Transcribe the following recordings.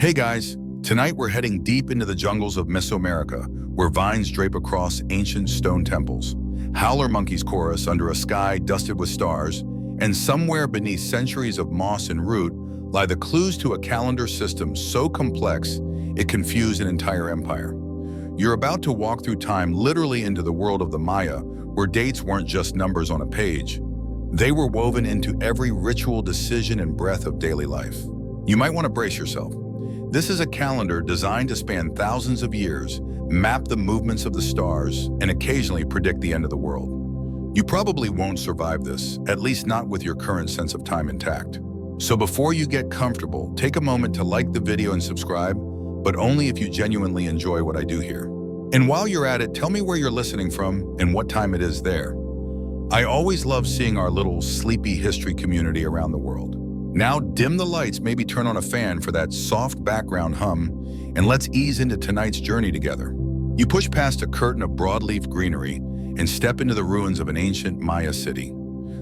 Hey guys, tonight we're heading deep into the jungles of Mesoamerica, where vines drape across ancient stone temples. Howler monkeys chorus under a sky dusted with stars, and somewhere beneath centuries of moss and root lie the clues to a calendar system so complex it confused an entire empire. You're about to walk through time literally into the world of the Maya, where dates weren't just numbers on a page. They were woven into every ritual, decision, and breath of daily life. You might want to brace yourself. This is a calendar designed to span thousands of years, map the movements of the stars, and occasionally predict the end of the world. You probably won't survive this, at least not with your current sense of time intact. So before you get comfortable, take a moment to like the video and subscribe, but only if you genuinely enjoy what I do here. And while you're at it, tell me where you're listening from and what time it is there. I always love seeing our little sleepy history community around the world. Now dim the lights, maybe turn on a fan for that soft background hum, and let's ease into tonight's journey together. You push past a curtain of broadleaf greenery and step into the ruins of an ancient Maya city.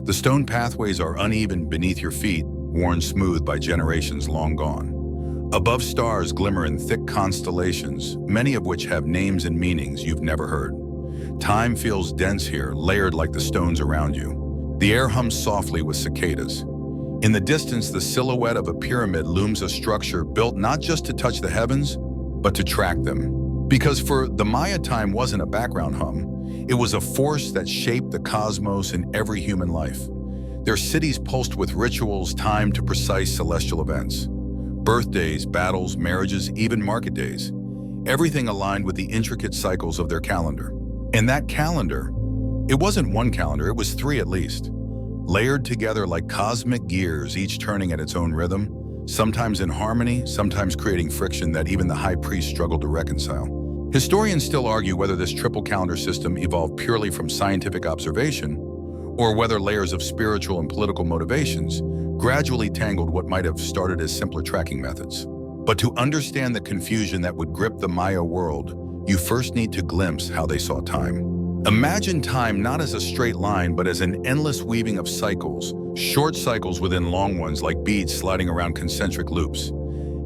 The stone pathways are uneven beneath your feet, worn smooth by generations long gone. Above, stars glimmer in thick constellations, many of which have names and meanings you've never heard. Time feels dense here, layered like the stones around you. The air hums softly with cicadas. In the distance, the silhouette of a pyramid looms, a structure built not just to touch the heavens, but to track them. Because for the Maya, time wasn't a background hum. It was a force that shaped the cosmos and every human life. Their cities pulsed with rituals timed to precise celestial events. Birthdays, battles, marriages, even market days. Everything aligned with the intricate cycles of their calendar. And that calendar, it wasn't one calendar, it was three at least. Layered together like cosmic gears, each turning at its own rhythm, sometimes in harmony, sometimes creating friction that even the high priest struggled to reconcile. Historians still argue whether this triple calendar system evolved purely from scientific observation, or whether layers of spiritual and political motivations gradually tangled what might have started as simpler tracking methods. But to understand the confusion that would grip the Maya world, you first need to glimpse how they saw time. Imagine time not as a straight line, but as an endless weaving of cycles, short cycles within long ones like beads sliding around concentric loops.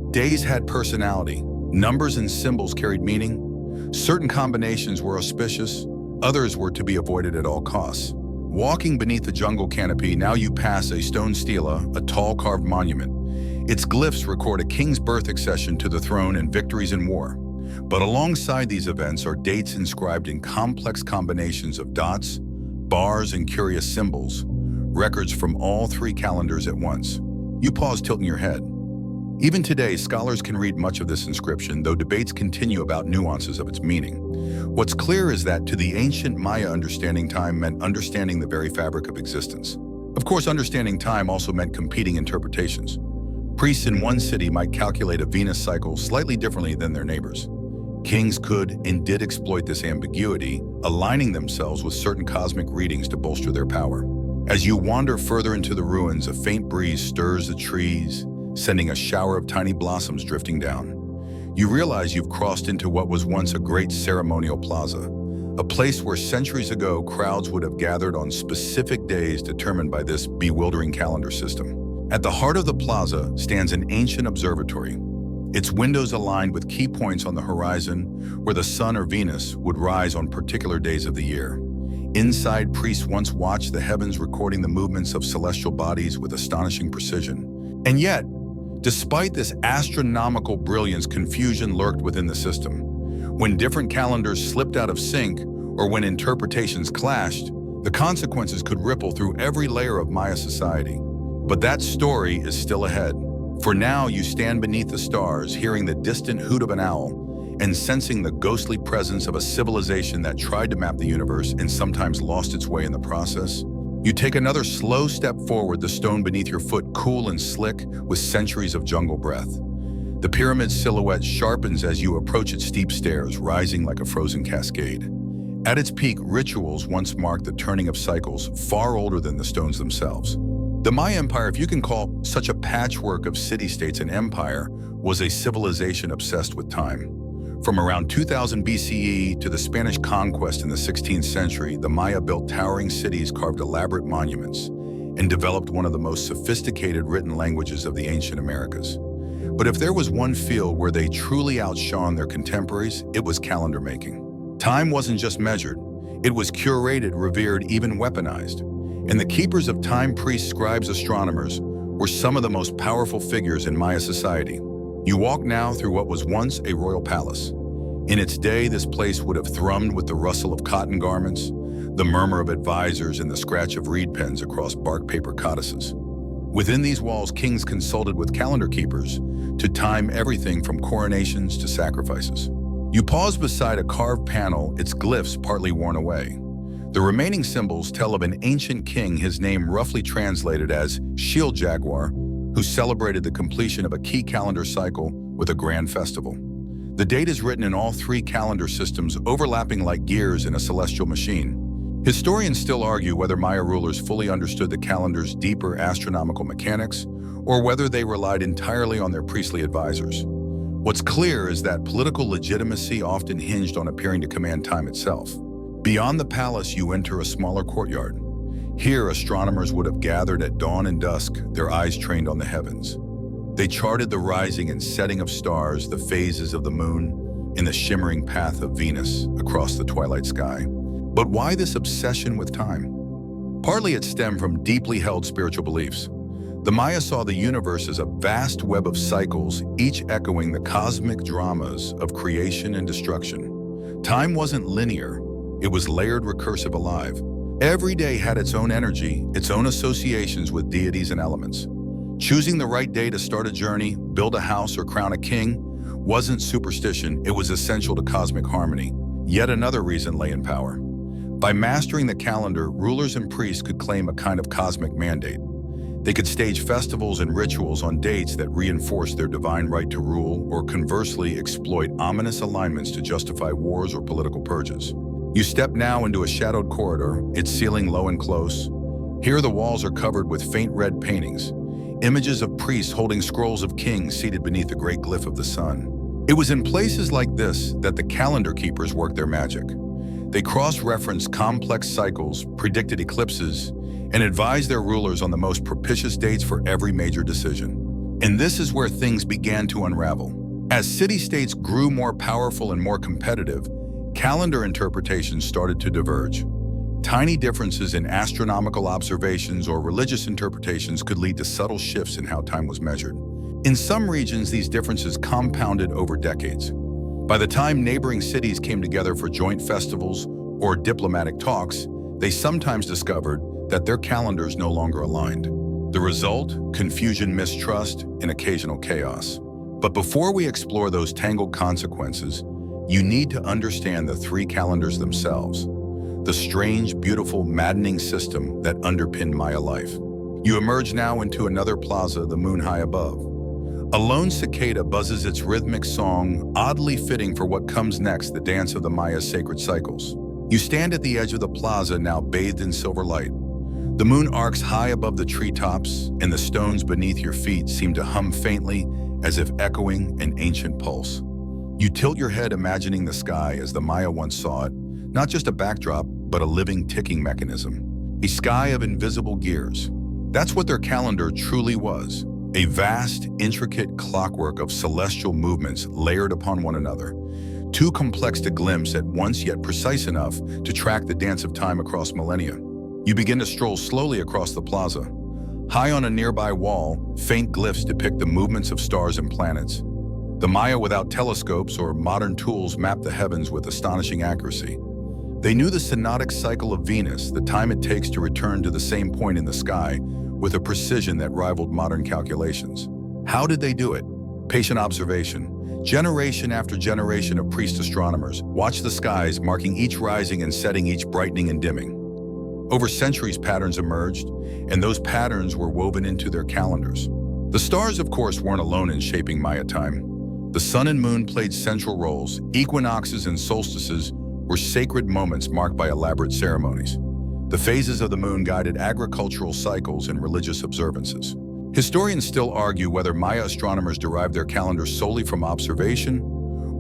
Days had personality, numbers and symbols carried meaning. Certain combinations were auspicious, others were to be avoided at all costs. Walking beneath the jungle canopy, now you pass a stone stela, a tall carved monument. Its glyphs record a king's birth accession to the throne and victories in war. But alongside these events are dates inscribed in complex combinations of dots, bars, and curious symbols, records from all three calendars at once. You pause, tilting your head. Even today, scholars can read much of this inscription, though debates continue about nuances of its meaning. What's clear is that to the ancient Maya, understanding time meant understanding the very fabric of existence. Of course, understanding time also meant competing interpretations. Priests in one city might calculate a Venus cycle slightly differently than their neighbors. Kings could and did exploit this ambiguity, aligning themselves with certain cosmic readings to bolster their power. As you wander further into the ruins, a faint breeze stirs the trees, sending a shower of tiny blossoms drifting down. You realize you've crossed into what was once a great ceremonial plaza, a place where centuries ago crowds would have gathered on specific days determined by this bewildering calendar system. At the heart of the plaza stands an ancient observatory, its windows aligned with key points on the horizon where the sun or Venus would rise on particular days of the year. Inside, priests once watched the heavens, recording the movements of celestial bodies with astonishing precision. And yet, despite this astronomical brilliance, confusion lurked within the system. When different calendars slipped out of sync, or when interpretations clashed, the consequences could ripple through every layer of Maya society. But that story is still ahead. For now, you stand beneath the stars, hearing the distant hoot of an owl, and sensing the ghostly presence of a civilization that tried to map the universe and sometimes lost its way in the process. You take another slow step forward, the stone beneath your foot cool and slick with centuries of jungle breath. The pyramid's silhouette sharpens as you approach its steep stairs, rising like a frozen cascade. At its peak, rituals once marked the turning of cycles far older than the stones themselves. The Maya Empire, if you can call such a patchwork of city-states an empire, was a civilization obsessed with time. From around 2000 BCE to the Spanish conquest in the 16th century, the Maya built towering cities, carved elaborate monuments, and developed one of the most sophisticated written languages of the ancient Americas. But if there was one field where they truly outshone their contemporaries, it was calendar making. Time wasn't just measured, it was curated, revered, even weaponized. And the keepers of time, priests, scribes, astronomers, were some of the most powerful figures in Maya society. You walk now through what was once a royal palace. In its day, this place would have thrummed with the rustle of cotton garments, the murmur of advisors, and the scratch of reed pens across bark paper codices. Within these walls, kings consulted with calendar keepers to time everything from coronations to sacrifices. You pause beside a carved panel, its glyphs partly worn away. The remaining symbols tell of an ancient king, his name roughly translated as Shield Jaguar, who celebrated the completion of a key calendar cycle with a grand festival. The date is written in all three calendar systems, overlapping like gears in a celestial machine. Historians still argue whether Maya rulers fully understood the calendar's deeper astronomical mechanics, or whether they relied entirely on their priestly advisors. What's clear is that political legitimacy often hinged on appearing to command time itself. Beyond the palace, you enter a smaller courtyard. Here, astronomers would have gathered at dawn and dusk, their eyes trained on the heavens. They charted the rising and setting of stars, the phases of the moon, and the shimmering path of Venus across the twilight sky. But why this obsession with time? Partly it stemmed from deeply held spiritual beliefs. The Maya saw the universe as a vast web of cycles, each echoing the cosmic dramas of creation and destruction. Time wasn't linear, it was layered, recursive, alive. Every day had its own energy, its own associations with deities and elements. Choosing the right day to start a journey, build a house, or crown a king wasn't superstition, it was essential to cosmic harmony. Yet another reason lay in power. By mastering the calendar, rulers and priests could claim a kind of cosmic mandate. They could stage festivals and rituals on dates that reinforced their divine right to rule, or conversely exploit ominous alignments to justify wars or political purges. You step now into a shadowed corridor, its ceiling low and close. Here the walls are covered with faint red paintings, images of priests holding scrolls of kings seated beneath the great glyph of the sun. It was in places like this that the calendar keepers worked their magic. They cross-referenced complex cycles, predicted eclipses, and advised their rulers on the most propitious dates for every major decision. And this is where things began to unravel. As city-states grew more powerful and more competitive, calendar interpretations started to diverge. Tiny differences in astronomical observations or religious interpretations could lead to subtle shifts in how time was measured. In some regions, these differences compounded over decades. By the time neighboring cities came together for joint festivals or diplomatic talks, they sometimes discovered that their calendars no longer aligned. The result? Confusion, mistrust, and occasional chaos. But before we explore those tangled consequences, you need to understand the three calendars themselves, the strange, beautiful, maddening system that underpinned Maya life. You emerge now into another plaza, the moon high above. A lone cicada buzzes its rhythmic song, oddly fitting for what comes next, the dance of the Maya's sacred cycles. You stand at the edge of the plaza, now bathed in silver light. The moon arcs high above the treetops, and the stones beneath your feet seem to hum faintly, as if echoing an ancient pulse. You tilt your head, imagining the sky as the Maya once saw it, not just a backdrop, but a living ticking mechanism. A sky of invisible gears. That's what their calendar truly was. A vast, intricate clockwork of celestial movements layered upon one another, too complex to glimpse at once, yet precise enough to track the dance of time across millennia. You begin to stroll slowly across the plaza. High on a nearby wall, faint glyphs depict the movements of stars and planets. The Maya, without telescopes or modern tools, mapped the heavens with astonishing accuracy. They knew the synodic cycle of Venus, the time it takes to return to the same point in the sky, with a precision that rivaled modern calculations. How did they do it? Patient observation. Generation after generation of priest astronomers watched the skies, marking each rising and setting, each brightening and dimming. Over centuries, patterns emerged, and those patterns were woven into their calendars. The stars, of course, weren't alone in shaping Maya time. The sun and moon played central roles. Equinoxes and solstices were sacred moments marked by elaborate ceremonies. The phases of the moon guided agricultural cycles and religious observances. Historians still argue whether Maya astronomers derived their calendars solely from observation,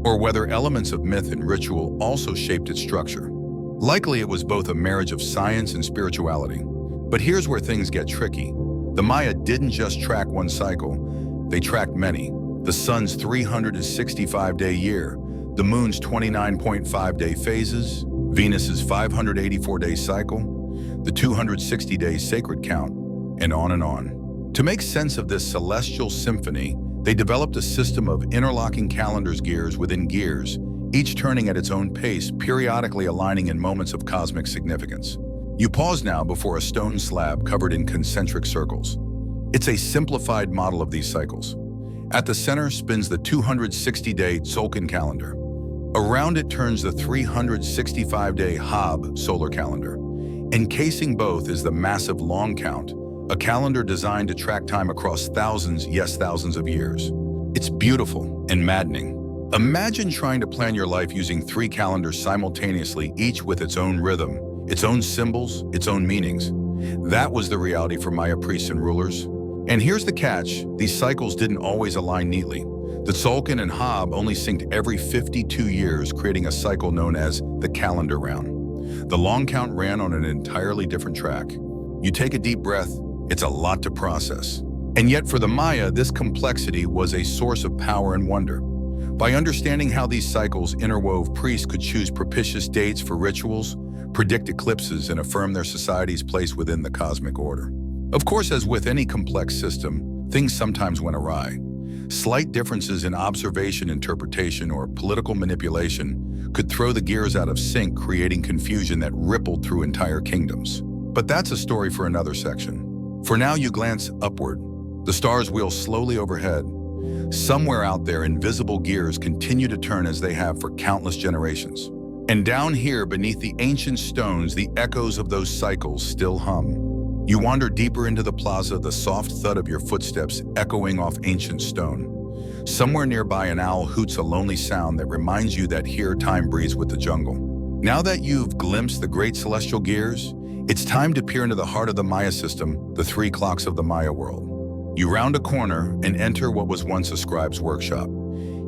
or whether elements of myth and ritual also shaped its structure. Likely it was both a marriage of science and spirituality. But here's where things get tricky. The Maya didn't just track one cycle, they tracked many. the sun's 365-day year, the moon's 29.5-day phases, Venus's 584-day cycle, the 260-day sacred count, and on and on. To make sense of this celestial symphony, they developed a system of interlocking calendars gears within gears, each turning at its own pace, periodically aligning in moments of cosmic significance. You pause now before a stone slab covered in concentric circles. It's a simplified model of these cycles. At the center spins the 260-day Tzolk'in calendar. Around it turns the 365-day Haab solar calendar. Encasing both is the massive long count, a calendar designed to track time across thousands, yes, thousands of years. It's beautiful and maddening. Imagine trying to plan your life using 3 calendars simultaneously, each with its own rhythm, its own symbols, its own meanings. That was the reality for Maya priests and rulers. And here's the catch: these cycles didn't always align neatly. The Tzolk'in and Haab only synced every 52 years, creating a cycle known as the calendar round. The long count ran on an entirely different track. You take a deep breath, it's a lot to process. And yet for the Maya, this complexity was a source of power and wonder. By understanding how these cycles interwove, priests could choose propitious dates for rituals, predict eclipses, and affirm their society's place within the cosmic order. Of course, as with any complex system, things sometimes went awry. Slight differences in observation, interpretation, or political manipulation could throw the gears out of sync, creating confusion that rippled through entire kingdoms. But that's a story for another section. For now, you glance upward. The stars wheel slowly overhead. Somewhere out there, invisible gears continue to turn as they have for countless generations. And down here, beneath the ancient stones, the echoes of those cycles still hum. You wander deeper into the plaza, the soft thud of your footsteps echoing off ancient stone. Somewhere nearby, an owl hoots a lonely sound that reminds you that here time breathes with the jungle. Now that you've glimpsed the great celestial gears, it's time to peer into the heart of the Maya system, the 3 clocks of the Maya world. You round a corner and enter what was once a scribe's workshop.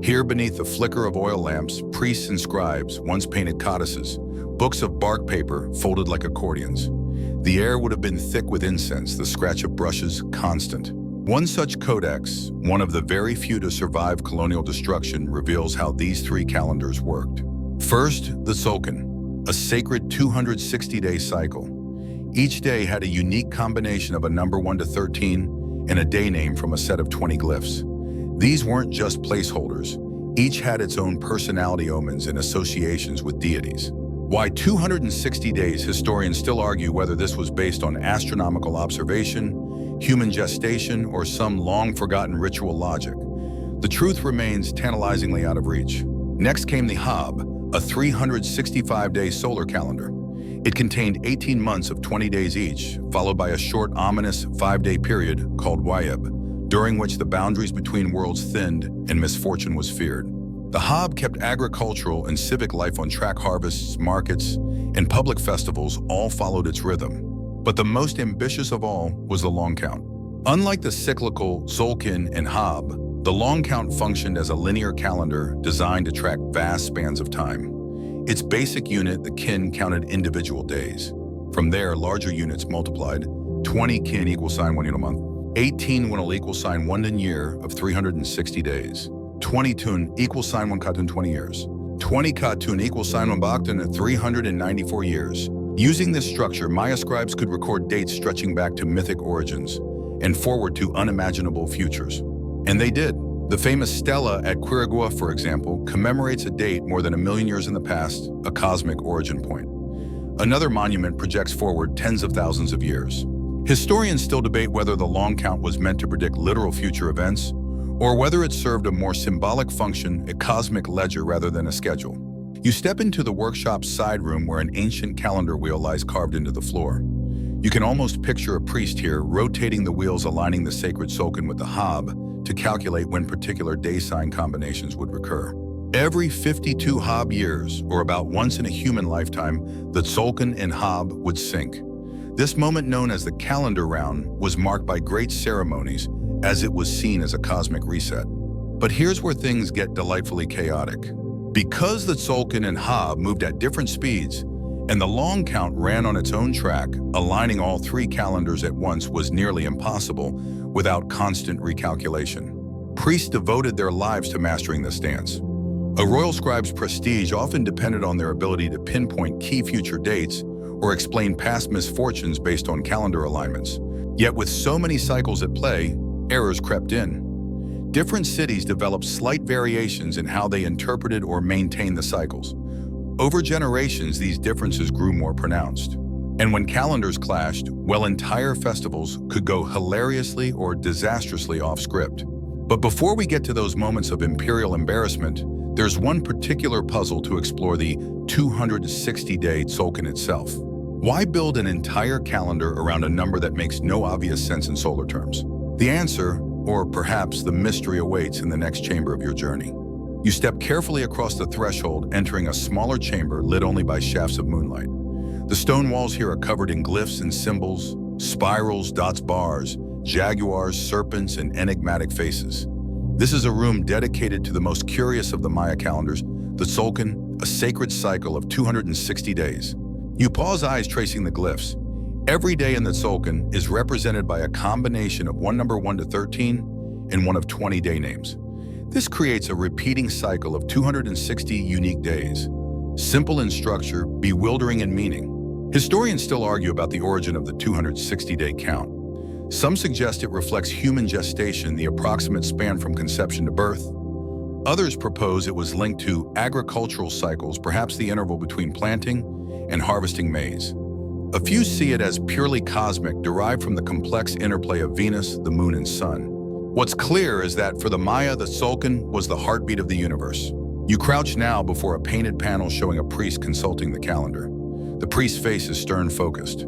Here, beneath the flicker of oil lamps, priests and scribes once painted codices, books of bark paper folded like accordions. The air would have been thick with incense, the scratch of brushes constant. One such codex, one of the very few to survive colonial destruction, reveals how these 3 calendars worked. First, the Tzolk'in, a sacred 260-day cycle. Each day had a unique combination of a number 1 to 13 and a day name from a set of 20 glyphs. These weren't just placeholders. Each had its own personality, omens, and associations with deities. Why 260 days? Historians still argue whether this was based on astronomical observation, human gestation, or some long-forgotten ritual logic. The truth remains tantalizingly out of reach. Next came the Haab, a 365-day solar calendar. It contained 18 months of 20 days each, followed by a short, ominous 5-day period called Wayeb, during which the boundaries between worlds thinned and misfortune was feared. The Haab kept agricultural and civic life on track. Harvests, markets, and public festivals all followed its rhythm. But the most ambitious of all was the long count. Unlike the cyclical Tzolk'in and Haab, the long count functioned as a linear calendar designed to track vast spans of time. Its basic unit, the kin, counted individual days. From there, larger units multiplied. 20 kin equals 1 unit a month. 18 will equals 1 year of 360 days. 20 tun equals 1 katun 20 years. 20 katun equals 1 baktan at 394 years. Using this structure, Maya scribes could record dates stretching back to mythic origins and forward to unimaginable futures. And they did. The famous stela at Quirigua, for example, commemorates a date more than 1 million years in the past, a cosmic origin point. Another monument projects forward tens of thousands of years. Historians still debate whether the long count was meant to predict literal future events, or whether it served a more symbolic function, a cosmic ledger rather than a schedule. You step into the workshop's side room where an ancient calendar wheel lies carved into the floor. You can almost picture a priest here rotating the wheels, aligning the sacred Tzolk'in with the Haab to calculate when particular day sign combinations would recur. Every 52 Haab years, or about once in a human lifetime, the Tzolk'in and Haab would sync. This moment, known as the calendar round, was marked by great ceremonies, as it was seen as a cosmic reset. But here's where things get delightfully chaotic. Because the Tzolk'in and Haab moved at different speeds, and the long count ran on its own track, aligning all 3 calendars at once was nearly impossible without constant recalculation. Priests devoted their lives to mastering this dance. A royal scribe's prestige often depended on their ability to pinpoint key future dates or explain past misfortunes based on calendar alignments. Yet with so many cycles at play, errors crept in. Different cities developed slight variations in how they interpreted or maintained the cycles. Over generations, these differences grew more pronounced. And when calendars clashed, well, entire festivals could go hilariously or disastrously off script. But before we get to those moments of imperial embarrassment, there's one particular puzzle to explore: the 260-day Tzolk'in itself. Why build an entire calendar around a number that makes no obvious sense in solar terms? The answer, or perhaps the mystery, awaits in the next chamber of your journey. You step carefully across the threshold, entering a smaller chamber lit only by shafts of moonlight. The stone walls here are covered in glyphs and symbols, spirals, dots, bars, jaguars, serpents, and enigmatic faces. This is a room dedicated to the most curious of the Maya calendars, the Tzolk'in, a sacred cycle of 260 days. You pause, eyes tracing the glyphs. Every day in the Tzolk'in is represented by a combination of one number 1 to 13 and one of 20 day names. This creates a repeating cycle of 260 unique days. Simple in structure, bewildering in meaning. Historians still argue about the origin of the 260-day count. Some suggest it reflects human gestation, the approximate span from conception to birth. Others propose it was linked to agricultural cycles, perhaps the interval between planting and harvesting maize. A few see it as purely cosmic, derived from the complex interplay of Venus, the moon, and sun. What's clear is that for the Maya, the Tzolk'in was the heartbeat of the universe. You crouch now before a painted panel showing a priest consulting the calendar. The priest's face is stern-focused.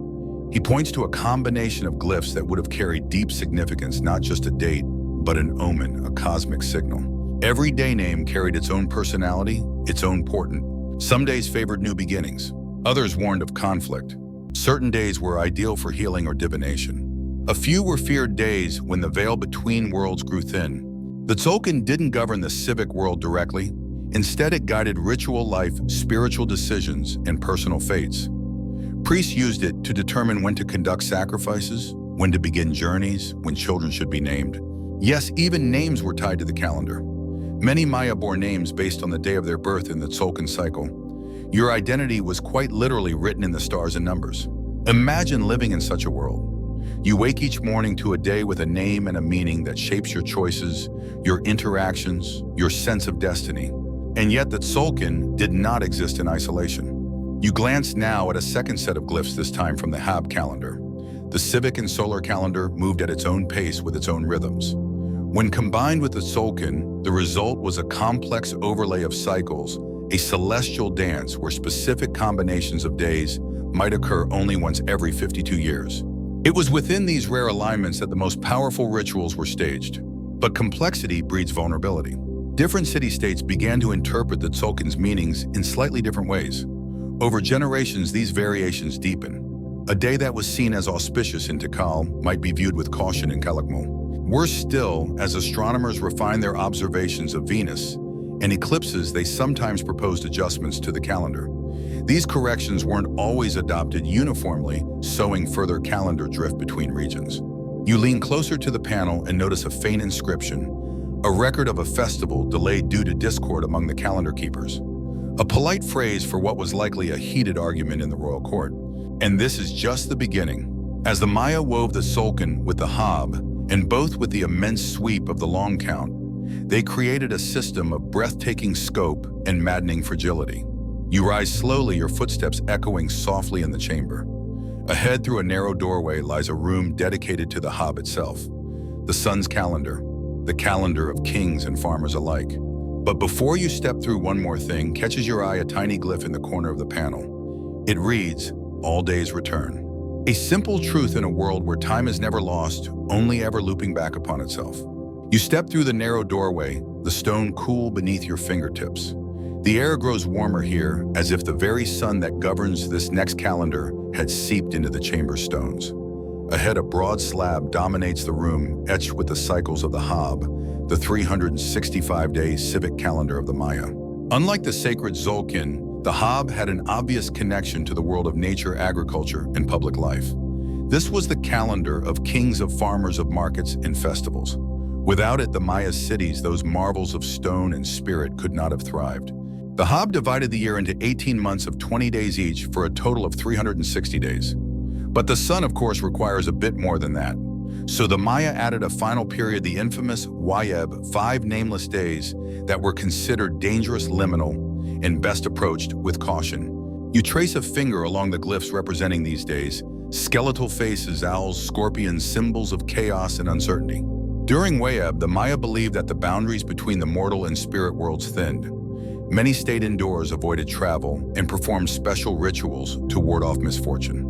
He points to a combination of glyphs that would have carried deep significance, not just a date, but an omen, a cosmic signal. Every day name carried its own personality, its own portent. Some days favored new beginnings. Others warned of conflict. Certain days were ideal for healing or divination. A few were feared days when the veil between worlds grew thin. The Tzolk'in didn't govern the civic world directly. Instead, it guided ritual life, spiritual decisions, and personal fates. Priests used it to determine when to conduct sacrifices, when to begin journeys, when children should be named. Yes, even names were tied to the calendar. Many Maya bore names based on the day of their birth in the Tzolk'in cycle. Your identity was quite literally written in the stars and numbers. Imagine living in such a world. You wake each morning to a day with a name and a meaning that shapes your choices, your interactions, your sense of destiny. And yet the Tzolk'in did not exist in isolation. You glance now at a second set of glyphs, this time from the Haab calendar. The civic and solar calendar moved at its own pace with its own rhythms. When combined with the Tzolk'in, the result was a complex overlay of cycles, a celestial dance where specific combinations of days might occur only once every 52 years. It was within these rare alignments that the most powerful rituals were staged. But complexity breeds vulnerability. Different city-states began to interpret the Tzolk'in's meanings in slightly different ways. Over generations, these variations deepen. A day that was seen as auspicious in Tikal might be viewed with caution in Calakmul. Worse still, as astronomers refined their observations of Venus and eclipses, they sometimes proposed adjustments to the calendar. These corrections weren't always adopted uniformly, sowing further calendar drift between regions. You lean closer to the panel and notice a faint inscription, a record of a festival delayed due to discord among the calendar keepers. A polite phrase for what was likely a heated argument in the royal court. And this is just the beginning. As the Maya wove the Tzolk'in with the Haab, and both with the immense sweep of the long count, they created a system of breathtaking scope and maddening fragility. You rise slowly, your footsteps echoing softly in the chamber. Ahead, through a narrow doorway, lies a room dedicated to the Haab itself, the sun's calendar, the calendar of kings and farmers alike. But before you step through, one more thing catches your eye: a tiny glyph in the corner of the panel. It reads, "All days return." A simple truth in a world where time is never lost, only ever looping back upon itself. You step through the narrow doorway, the stone cool beneath your fingertips. The air grows warmer here, as if the very sun that governs this next calendar had seeped into the chamber stones. Ahead, a broad slab dominates the room, etched with the cycles of the Haab, the 365-day civic calendar of the Maya. Unlike the sacred Tzolk'in, the Haab had an obvious connection to the world of nature, agriculture, and public life. This was the calendar of kings, of farmers, of markets, and festivals. Without it, the Maya cities, those marvels of stone and spirit, could not have thrived. The Haab divided the year into 18 months of 20 days each for a total of 360 days. But the sun, of course, requires a bit more than that. So the Maya added a final period, the infamous Wayeb, 5 nameless days that were considered dangerous, liminal, and best approached with caution. You trace a finger along the glyphs representing these days, skeletal faces, owls, scorpions, symbols of chaos and uncertainty. During Wayeb, the Maya believed that the boundaries between the mortal and spirit worlds thinned. Many stayed indoors, avoided travel, and performed special rituals to ward off misfortune.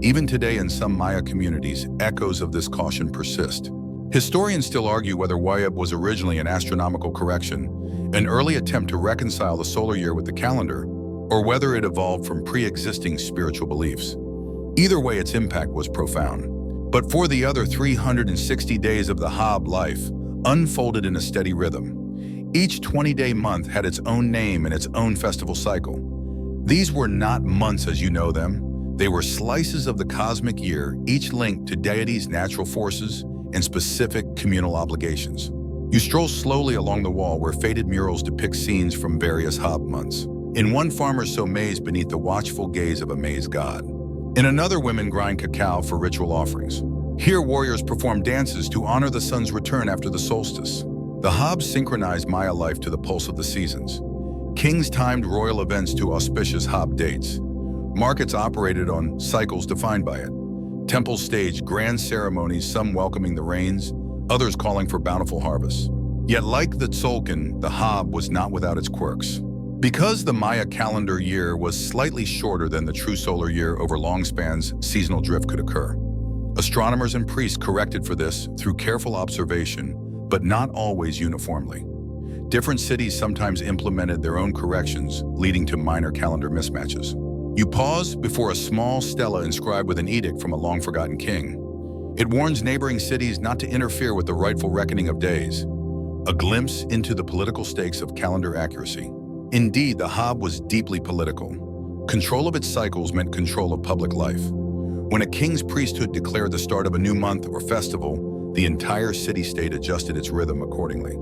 Even today in some Maya communities, echoes of this caution persist. Historians still argue whether Wayeb was originally an astronomical correction, an early attempt to reconcile the solar year with the calendar, or whether it evolved from pre-existing spiritual beliefs. Either way, its impact was profound. But for the other 360 days of the Haab life, unfolded in a steady rhythm. Each 20-day month had its own name and its own festival cycle. These were not months as you know them. They were slices of the cosmic year, each linked to deities, natural forces, and specific communal obligations. You stroll slowly along the wall where faded murals depict scenes from various Haab months. In one, farmers sow maize beneath the watchful gaze of a maize god. In another, women grind cacao for ritual offerings. Here, warriors perform dances to honor the sun's return after the solstice. The Haab synchronized Maya life to the pulse of the seasons. Kings timed royal events to auspicious Haab dates. Markets operated on cycles defined by it. Temples staged grand ceremonies, some welcoming the rains, others calling for bountiful harvests. Yet like the Tzolk'in, the Haab was not without its quirks. Because the Maya calendar year was slightly shorter than the true solar year, over long spans, seasonal drift could occur. Astronomers and priests corrected for this through careful observation, but not always uniformly. Different cities sometimes implemented their own corrections, leading to minor calendar mismatches. You pause before a small stela inscribed with an edict from a long-forgotten king. It warns neighboring cities not to interfere with the rightful reckoning of days, a glimpse into the political stakes of calendar accuracy. Indeed, the Haab was deeply political. Control of its cycles meant control of public life. When a king's priesthood declared the start of a new month or festival, the entire city-state adjusted its rhythm accordingly.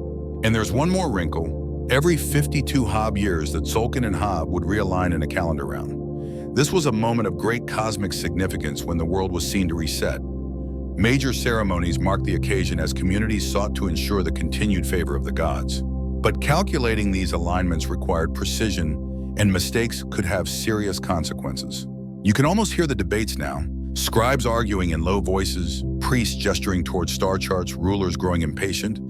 And there's one more wrinkle. Every 52 Haab years, the Tzolk'in and Haab would realign in a calendar round. This was a moment of great cosmic significance when the world was seen to reset. Major ceremonies marked the occasion as communities sought to ensure the continued favor of the gods. But calculating these alignments required precision, and mistakes could have serious consequences. You can almost hear the debates now. Scribes arguing in low voices, priests gesturing towards star charts, rulers growing impatient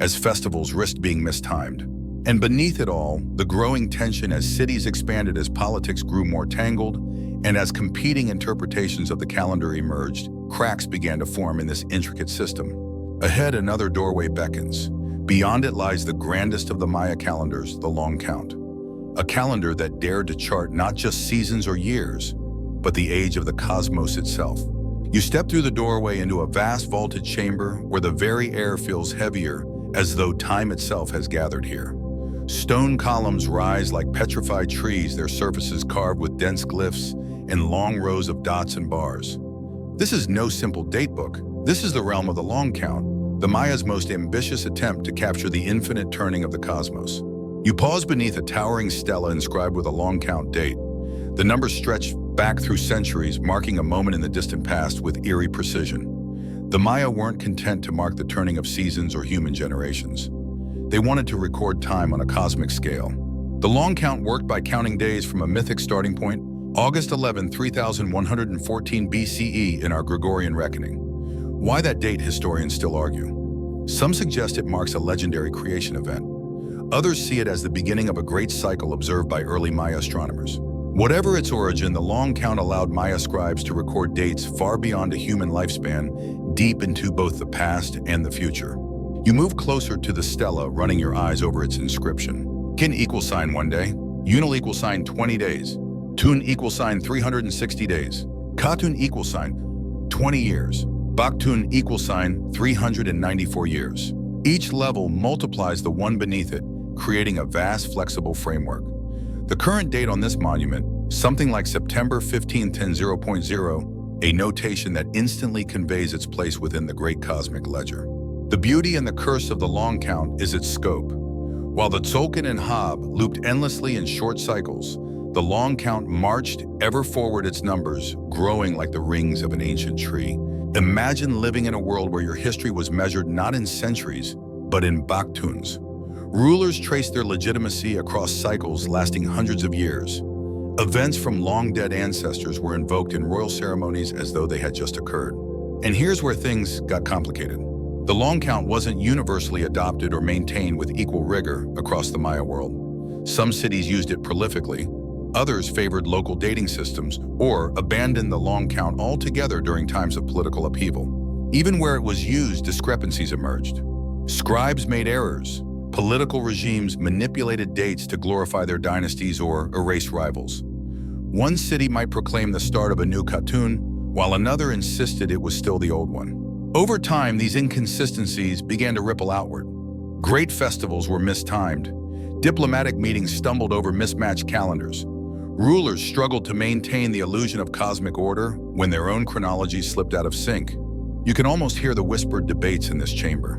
as festivals risked being mistimed. And beneath it all, the growing tension as cities expanded, as politics grew more tangled, and as competing interpretations of the calendar emerged, cracks began to form in this intricate system. Ahead, another doorway beckons. Beyond it lies the grandest of the Maya calendars, the long count. A calendar that dared to chart not just seasons or years, but the age of the cosmos itself. You step through the doorway into a vast vaulted chamber where the very air feels heavier, as though time itself has gathered here. Stone columns rise like petrified trees, their surfaces carved with dense glyphs and long rows of dots and bars. This is no simple datebook. This is the realm of the long count, the Maya's most ambitious attempt to capture the infinite turning of the cosmos. You pause beneath a towering stela inscribed with a long count date. The numbers stretch back through centuries, marking a moment in the distant past with eerie precision. The Maya weren't content to mark the turning of seasons or human generations. They wanted to record time on a cosmic scale. The long count worked by counting days from a mythic starting point, August 11, 3114 BCE in our Gregorian reckoning. Why that date, historians still argue. Some suggest it marks a legendary creation event. Others see it as the beginning of a great cycle observed by early Maya astronomers. Whatever its origin, the long count allowed Maya scribes to record dates far beyond a human lifespan, deep into both the past and the future. You move closer to the stela, running your eyes over its inscription. Kin equal sign 1 day, Unil equal sign 20 days, Tun equal sign 360 days, Katun equal sign 20 years, Baktun equal sign 394 years. Each level multiplies the one beneath it, creating a vast, flexible framework. The current date on this monument, something like September 1510.0.0, a notation that instantly conveys its place within the great cosmic ledger. The beauty and the curse of the long count is its scope. While the Tzolk'in and Haab looped endlessly in short cycles, the long count marched ever forward, its numbers growing like the rings of an ancient tree. Imagine living in a world where your history was measured not in centuries, but in baktuns. Rulers traced their legitimacy across cycles lasting hundreds of years. Events from long-dead ancestors were invoked in royal ceremonies as though they had just occurred. And here's where things got complicated. The long count wasn't universally adopted or maintained with equal rigor across the Maya world. Some cities used it prolifically, others favored local dating systems or abandoned the long count altogether during times of political upheaval. Even where it was used, discrepancies emerged. Scribes made errors. Political regimes manipulated dates to glorify their dynasties or erase rivals. One city might proclaim the start of a new Khatun, while another insisted it was still the old one. Over time, these inconsistencies began to ripple outward. Great festivals were mistimed. Diplomatic meetings stumbled over mismatched calendars. Rulers struggled to maintain the illusion of cosmic order when their own chronologies slipped out of sync. You can almost hear the whispered debates in this chamber.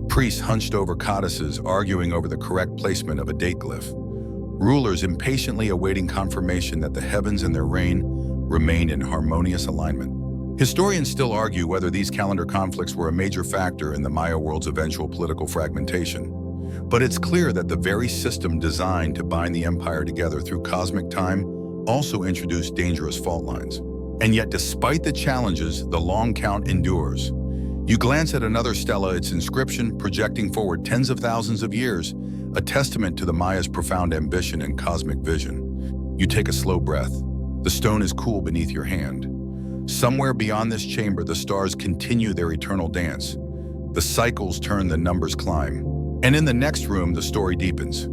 Priests hunched over codices, arguing over the correct placement of a date glyph. Rulers impatiently awaiting confirmation that the heavens and their reign remained in harmonious alignment. Historians still argue whether these calendar conflicts were a major factor in the Maya world's eventual political fragmentation. But it's clear that the very system designed to bind the empire together through cosmic time also introduced dangerous fault lines. And yet, despite the challenges, the long count endures. You glance at another stela, its inscription projecting forward tens of thousands of years, a testament to the Maya's profound ambition and cosmic vision. You take a slow breath. The stone is cool beneath your hand. Somewhere beyond this chamber, the stars continue their eternal dance. The cycles turn, the numbers climb. And in the next room, the story deepens.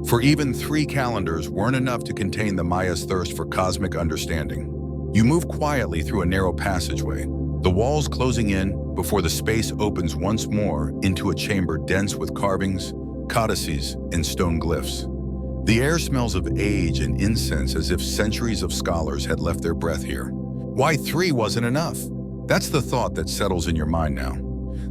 For even 3 calendars weren't enough to contain the Maya's thirst for cosmic understanding. You move quietly through a narrow passageway, the walls closing in before the space opens once more into a chamber dense with carvings, codices, and stone glyphs. The air smells of age and incense, as if centuries of scholars had left their breath here. Why 3 wasn't enough? That's the thought that settles in your mind now.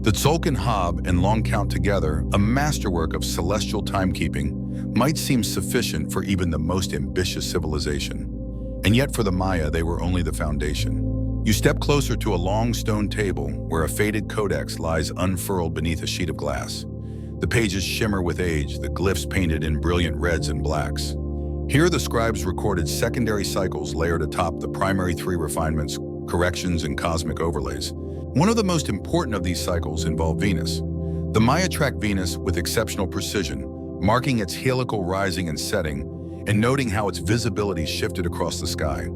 The Tzolk'in, Haab, and long count together, a masterwork of celestial timekeeping, might seem sufficient for even the most ambitious civilization. And yet for the Maya, they were only the foundation. You step closer to a long stone table where a faded codex lies unfurled beneath a sheet of glass. The pages shimmer with age, the glyphs painted in brilliant reds and blacks. Here the scribes recorded secondary cycles layered atop the primary 3 refinements, corrections, and cosmic overlays. One of the most important of these cycles involved Venus. The Maya tracked Venus with exceptional precision, marking its heliacal rising and setting, and noting how its visibility shifted across the sky.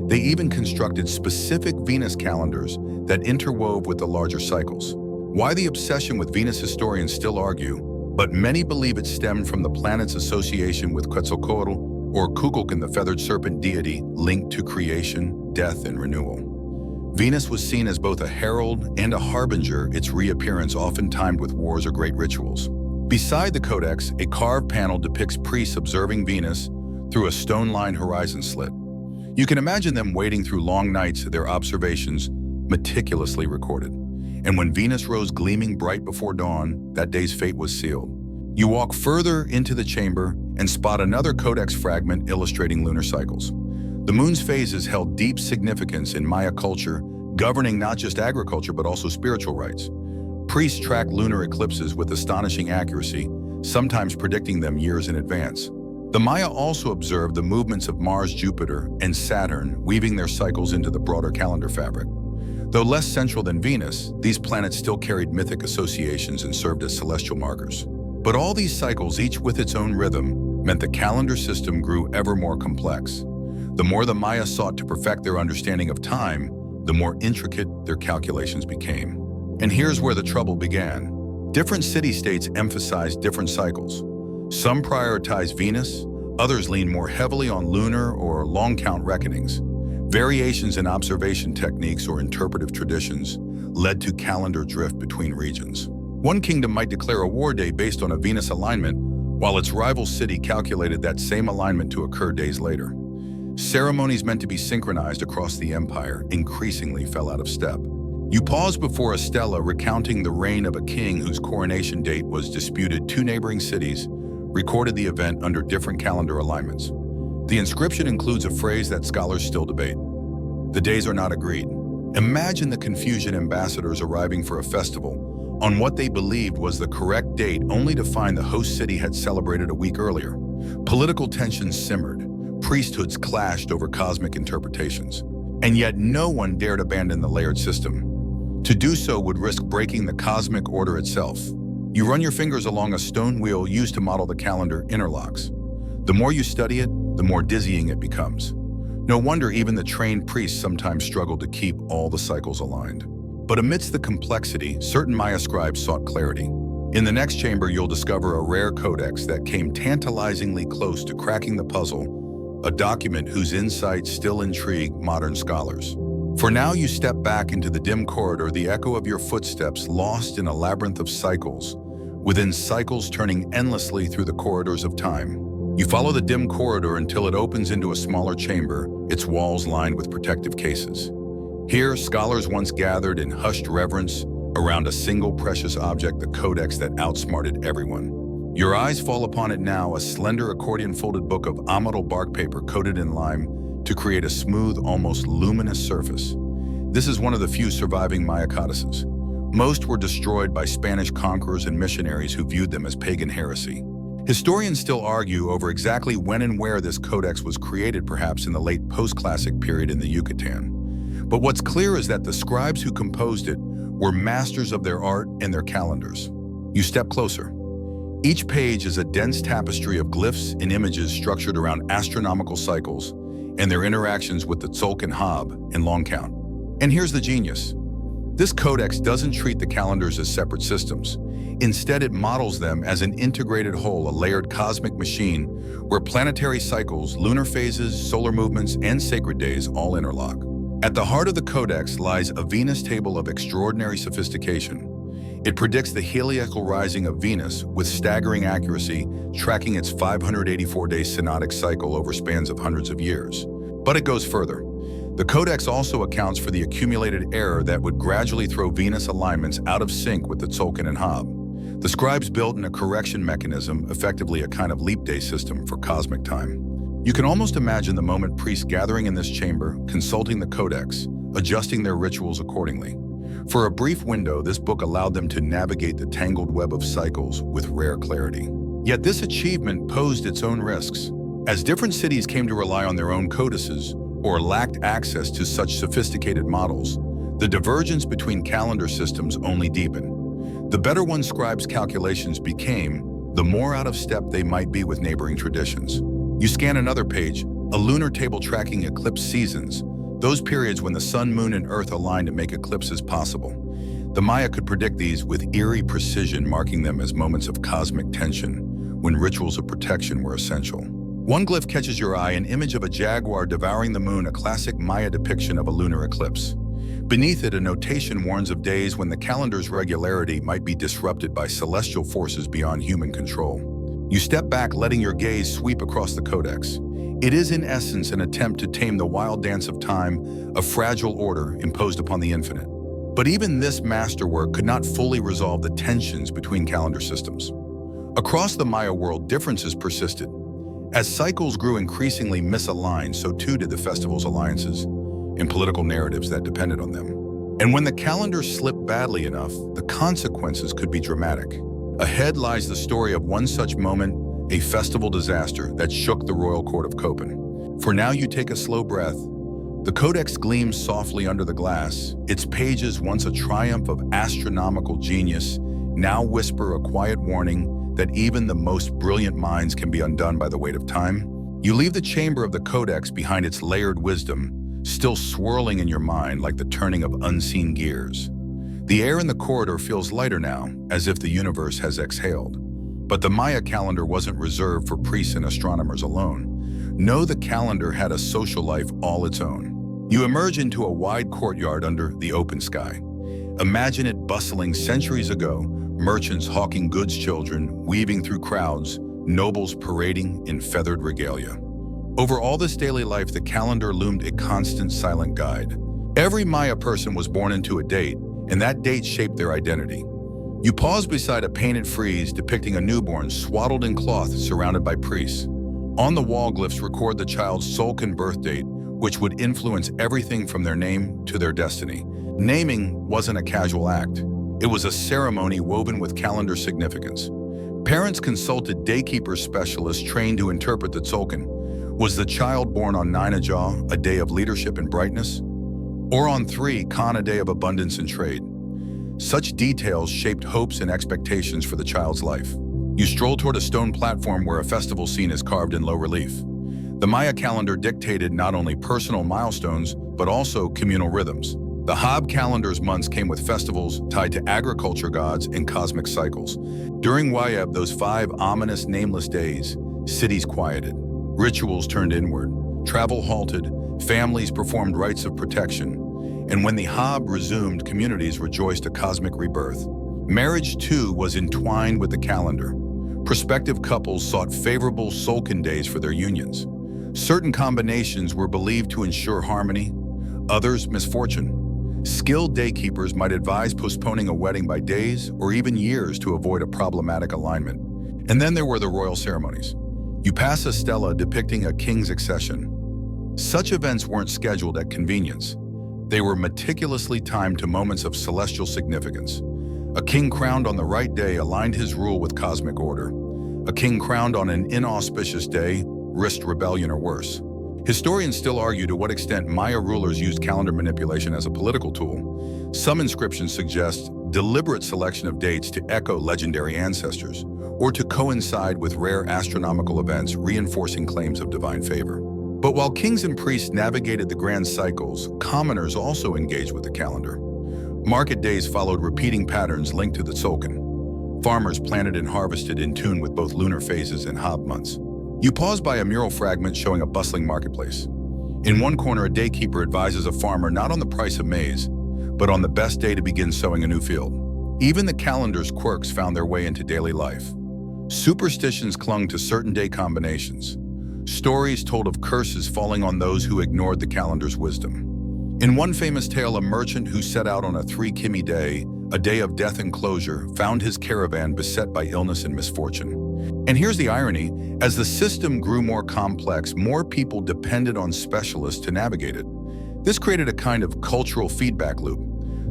They even constructed specific Venus calendars that interwove with the larger cycles. Why the obsession with Venus, historians still argue, but many believe it stemmed from the planet's association with Quetzalcoatl, or Kukulkan, the feathered serpent deity linked to creation, death, and renewal. Venus was seen as both a herald and a harbinger, its reappearance often timed with wars or great rituals. Beside the codex, a carved panel depicts priests observing Venus through a stone-lined horizon slit. You can imagine them waiting through long nights, their observations meticulously recorded. And when Venus rose gleaming bright before dawn, that day's fate was sealed. You walk further into the chamber and spot another codex fragment illustrating lunar cycles. The moon's phases held deep significance in Maya culture, governing not just agriculture but also spiritual rites. Priests tracked lunar eclipses with astonishing accuracy, sometimes predicting them years in advance. The Maya also observed the movements of Mars, Jupiter, and Saturn, weaving their cycles into the broader calendar fabric. Though less central than Venus, these planets still carried mythic associations and served as celestial markers. But all these cycles, each with its own rhythm, meant the calendar system grew ever more complex. The more the Maya sought to perfect their understanding of time, the more intricate their calculations became. And here's where the trouble began. Different city-states emphasized different cycles. Some prioritized Venus, others leaned more heavily on lunar or long count reckonings. Variations in observation techniques or interpretive traditions led to calendar drift between regions. One kingdom might declare a war day based on a Venus alignment, while its rival city calculated that same alignment to occur days later. Ceremonies meant to be synchronized across the empire increasingly fell out of step. You pause before a stela recounting the reign of a king whose coronation date was disputed. Two neighboring cities recorded the event under different calendar alignments. The inscription includes a phrase that scholars still debate. The days are not agreed. Imagine the confusion, ambassadors arriving for a festival on what they believed was the correct date, only to find the host city had celebrated a week earlier. Political tensions simmered, priesthoods clashed over cosmic interpretations, and yet no one dared abandon the layered system. To do so would risk breaking the cosmic order itself. You run your fingers along a stone wheel used to model the calendar interlocks. The more you study it, the more dizzying it becomes. No wonder even the trained priests sometimes struggled to keep all the cycles aligned. But amidst the complexity, certain Maya scribes sought clarity. In the next chamber, you'll discover a rare codex that came tantalizingly close to cracking the puzzle, a document whose insights still intrigue modern scholars. For now, you step back into the dim corridor, the echo of your footsteps lost in a labyrinth of cycles, within cycles turning endlessly through the corridors of time. You follow the dim corridor until it opens into a smaller chamber, its walls lined with protective cases. Here, scholars once gathered in hushed reverence around a single precious object, the codex that outsmarted everyone. Your eyes fall upon it now, a slender accordion-folded book of amethyst bark paper coated in lime to create a smooth, almost luminous surface. This is one of the few surviving Maya codices. Most were destroyed by Spanish conquerors and missionaries who viewed them as pagan heresy. Historians still argue over exactly when and where this codex was created, perhaps in the late post-classic period in the Yucatan. But what's clear is that the scribes who composed it were masters of their art and their calendars. You step closer. Each page is a dense tapestry of glyphs and images structured around astronomical cycles and their interactions with the Tzolk'in, Haab, and long count. And here's the genius. This codex doesn't treat the calendars as separate systems. Instead, it models them as an integrated whole, a layered cosmic machine where planetary cycles, lunar phases, solar movements, and sacred days all interlock. At the heart of the codex lies a Venus table of extraordinary sophistication. It predicts the heliacal rising of Venus with staggering accuracy, tracking its 584-day synodic cycle over spans of hundreds of years. But it goes further. The codex also accounts for the accumulated error that would gradually throw Venus alignments out of sync with the Tzolk'in and Haab. The scribes built in a correction mechanism, effectively a kind of leap day system for cosmic time. You can almost imagine the moment priests gathering in this chamber, consulting the codex, adjusting their rituals accordingly. For a brief window, this book allowed them to navigate the tangled web of cycles with rare clarity. Yet this achievement posed its own risks. As different cities came to rely on their own codices or lacked access to such sophisticated models, the divergence between calendar systems only deepened. The better one scribes' calculations became, the more out of step they might be with neighboring traditions. You scan another page, a lunar table tracking eclipse seasons, those periods when the sun, moon, and earth align to make eclipses possible. The Maya could predict these with eerie precision, marking them as moments of cosmic tension when rituals of protection were essential. One glyph catches your eye, an image of a jaguar devouring the moon, a classic Maya depiction of a lunar eclipse. Beneath it, a notation warns of days when the calendar's regularity might be disrupted by celestial forces beyond human control. You step back, letting your gaze sweep across the codex. It is in essence an attempt to tame the wild dance of time, a fragile order imposed upon the infinite. But even this masterwork could not fully resolve the tensions between calendar systems. Across the Maya world, differences persisted. As cycles grew increasingly misaligned, so too did the festival's alliances and political narratives that depended on them. And when the calendar slipped badly enough, the consequences could be dramatic. Ahead lies the story of one such moment, a festival disaster that shook the royal court of Copen. For now, you take a slow breath. The codex gleams softly under the glass. Its pages, once a triumph of astronomical genius, now whisper a quiet warning that even the most brilliant minds can be undone by the weight of time. You leave the chamber of the codex behind, its layered wisdom still swirling in your mind like the turning of unseen gears. The air in the corridor feels lighter now, as if the universe has exhaled. But the Maya calendar wasn't reserved for priests and astronomers alone. No, the calendar had a social life all its own. You emerge into a wide courtyard under the open sky. Imagine it bustling centuries ago, merchants hawking goods, children weaving through crowds, nobles parading in feathered regalia. Over all this daily life, the calendar loomed a constant silent guide. Every Maya person was born into a date, and that date shaped their identity. You pause beside a painted frieze depicting a newborn swaddled in cloth surrounded by priests. On the wall, glyphs record the child's Tzolk'in birth date, which would influence everything from their name to their destiny. Naming wasn't a casual act. It was a ceremony woven with calendar significance. Parents consulted daykeeper specialists trained to interpret the Tzolk'in. Was the child born on 9 Ajah, a day of leadership and brightness? Or on 3 Khan, a day of abundance and trade? Such details shaped hopes and expectations for the child's life. You stroll toward a stone platform where a festival scene is carved in low relief. The Maya calendar dictated not only personal milestones, but also communal rhythms. The Haab calendar's months came with festivals tied to agriculture gods and cosmic cycles. During Wayeb, those 5 ominous, nameless days, cities quieted. Rituals turned inward. Travel halted. Families performed rites of protection. And when the Haab resumed, communities rejoiced a cosmic rebirth. Marriage, too, was entwined with the calendar. Prospective couples sought favorable Tzolk'in days for their unions. Certain combinations were believed to ensure harmony, others misfortune. Skilled daykeepers might advise postponing a wedding by days or even years to avoid a problematic alignment. And then there were the royal ceremonies. You pass a stela depicting a king's accession. Such events weren't scheduled at convenience. They were meticulously timed to moments of celestial significance. A king crowned on the right day aligned his rule with cosmic order. A king crowned on an inauspicious day risked rebellion or worse. Historians still argue to what extent Maya rulers used calendar manipulation as a political tool. Some inscriptions suggest deliberate selection of dates to echo legendary ancestors, or to coincide with rare astronomical events reinforcing claims of divine favor. But while kings and priests navigated the grand cycles, commoners also engaged with the calendar. Market days followed repeating patterns linked to the Tzolk'in. Farmers planted and harvested in tune with both lunar phases and Haab months. You pause by a mural fragment showing a bustling marketplace. In one corner, a daykeeper advises a farmer not on the price of maize, but on the best day to begin sowing a new field. Even the calendar's quirks found their way into daily life. Superstitions clung to certain day combinations. Stories told of curses falling on those who ignored the calendar's wisdom. In one famous tale, a merchant who set out on a 3 Kimi day, a day of death and closure, found his caravan beset by illness and misfortune. And here's the irony: as the system grew more complex, more people depended on specialists to navigate it. This created a kind of cultural feedback loop.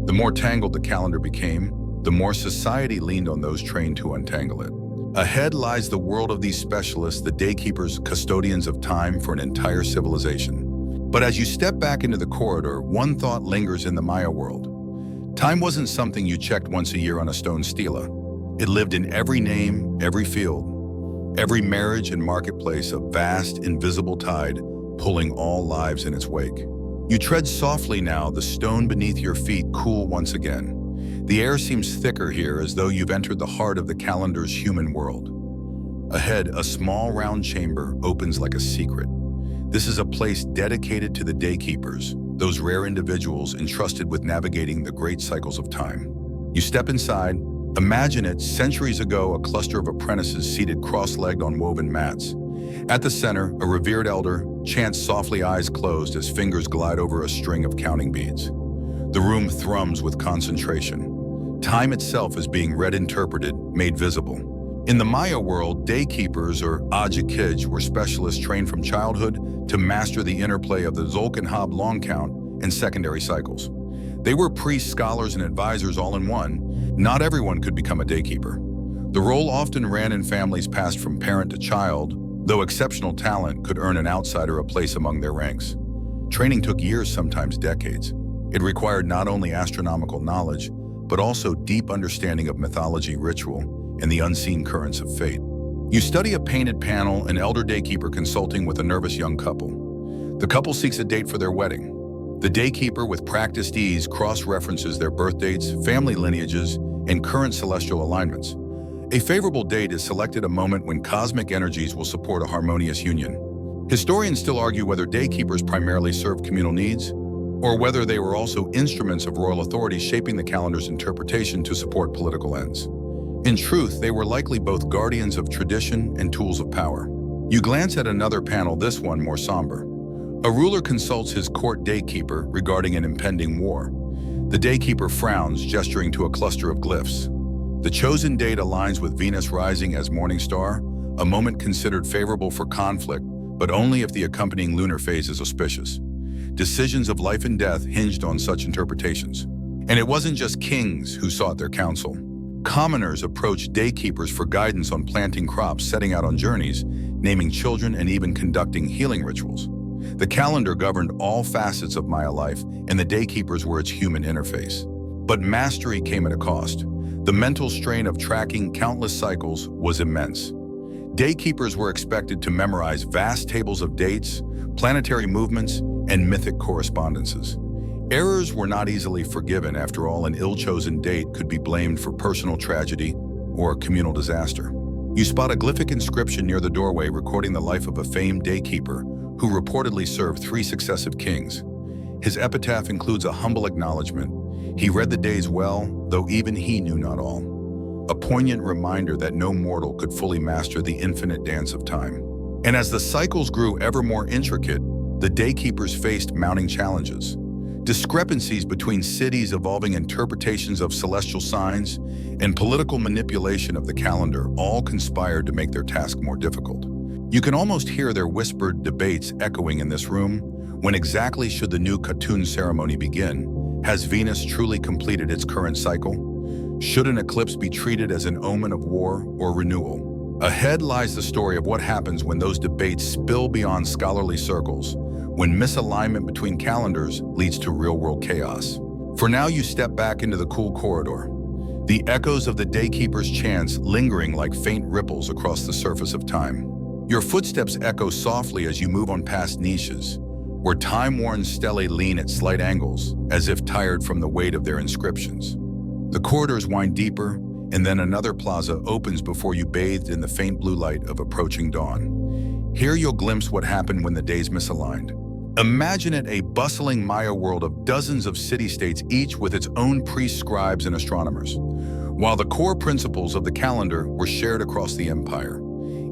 The more tangled the calendar became, the more society leaned on those trained to untangle it. Ahead lies the world of these specialists, the daykeepers, custodians of time for an entire civilization. But as you step back into the corridor, one thought lingers in the Maya world. Time wasn't something you checked once a year on a stone stela. It lived in every name, every field, every marriage and marketplace, a vast, invisible tide pulling all lives in its wake. You tread softly now, the stone beneath your feet cool once again. The air seems thicker here, as though you've entered the heart of the calendar's human world. Ahead, a small round chamber opens like a secret. This is a place dedicated to the daykeepers, those rare individuals entrusted with navigating the great cycles of time. You step inside. Imagine it, centuries ago, a cluster of apprentices seated cross-legged on woven mats. At the center, a revered elder chants softly, eyes closed, as fingers glide over a string of counting beads. The room thrums with concentration. Time itself is being read, interpreted, made visible. In the Maya world, daykeepers, or ajikij, were specialists trained from childhood to master the interplay of the Tzolk'in Haab long count and secondary cycles. They were priests, scholars, and advisors all in one. Not everyone could become a daykeeper. The role often ran in families passed from parent to child, though exceptional talent could earn an outsider a place among their ranks. Training took years, sometimes decades. It required not only astronomical knowledge, but also deep understanding of mythology, ritual, and the unseen currents of fate. You study a painted panel, an elder daykeeper consulting with a nervous young couple. The couple seeks a date for their wedding. The daykeeper, with practiced ease, cross-references their birth dates, family lineages, and current celestial alignments. A favorable date is selected a moment when cosmic energies will support a harmonious union. Historians still argue whether daykeepers primarily served communal needs, or whether they were also instruments of royal authority shaping the calendar's interpretation to support political ends. In truth, they were likely both guardians of tradition and tools of power. You glance at another panel, this one more somber. A ruler consults his court daykeeper regarding an impending war. The daykeeper frowns, gesturing to a cluster of glyphs. The chosen date aligns with Venus rising as morning star, a moment considered favorable for conflict, but only if the accompanying lunar phase is auspicious. Decisions of life and death hinged on such interpretations. And it wasn't just kings who sought their counsel. Commoners approached daykeepers for guidance on planting crops, setting out on journeys, naming children, and even conducting healing rituals. The calendar governed all facets of Maya life, and the daykeepers were its human interface. But mastery came at a cost. The mental strain of tracking countless cycles was immense. Daykeepers were expected to memorize vast tables of dates, planetary movements, and mythic correspondences. Errors were not easily forgiven. After all, an ill-chosen date could be blamed for personal tragedy or communal disaster. You spot a glyphic inscription near the doorway recording the life of a famed daykeeper who reportedly served 3 successive kings. His epitaph includes a humble acknowledgement. He read the days well, though even he knew not all. A poignant reminder that no mortal could fully master the infinite dance of time. And as the cycles grew ever more intricate, the daykeepers faced mounting challenges. Discrepancies between cities, evolving interpretations of celestial signs, and political manipulation of the calendar all conspired to make their task more difficult. You can almost hear their whispered debates echoing in this room. When exactly should the new Khatun ceremony begin? Has Venus truly completed its current cycle? Should an eclipse be treated as an omen of war or renewal? Ahead lies the story of what happens when those debates spill beyond scholarly circles, when misalignment between calendars leads to real-world chaos. For now, you step back into the cool corridor, the echoes of the daykeeper's chants lingering like faint ripples across the surface of time. Your footsteps echo softly as you move on past niches, where time-worn stelae lean at slight angles, as if tired from the weight of their inscriptions. The corridors wind deeper, and then another plaza opens before you, bathed in the faint blue light of approaching dawn. Here you'll glimpse what happened when the days misaligned. Imagine it a bustling Maya world of dozens of city-states, each with its own priests, scribes, and astronomers. While the core principles of the calendar were shared across the empire,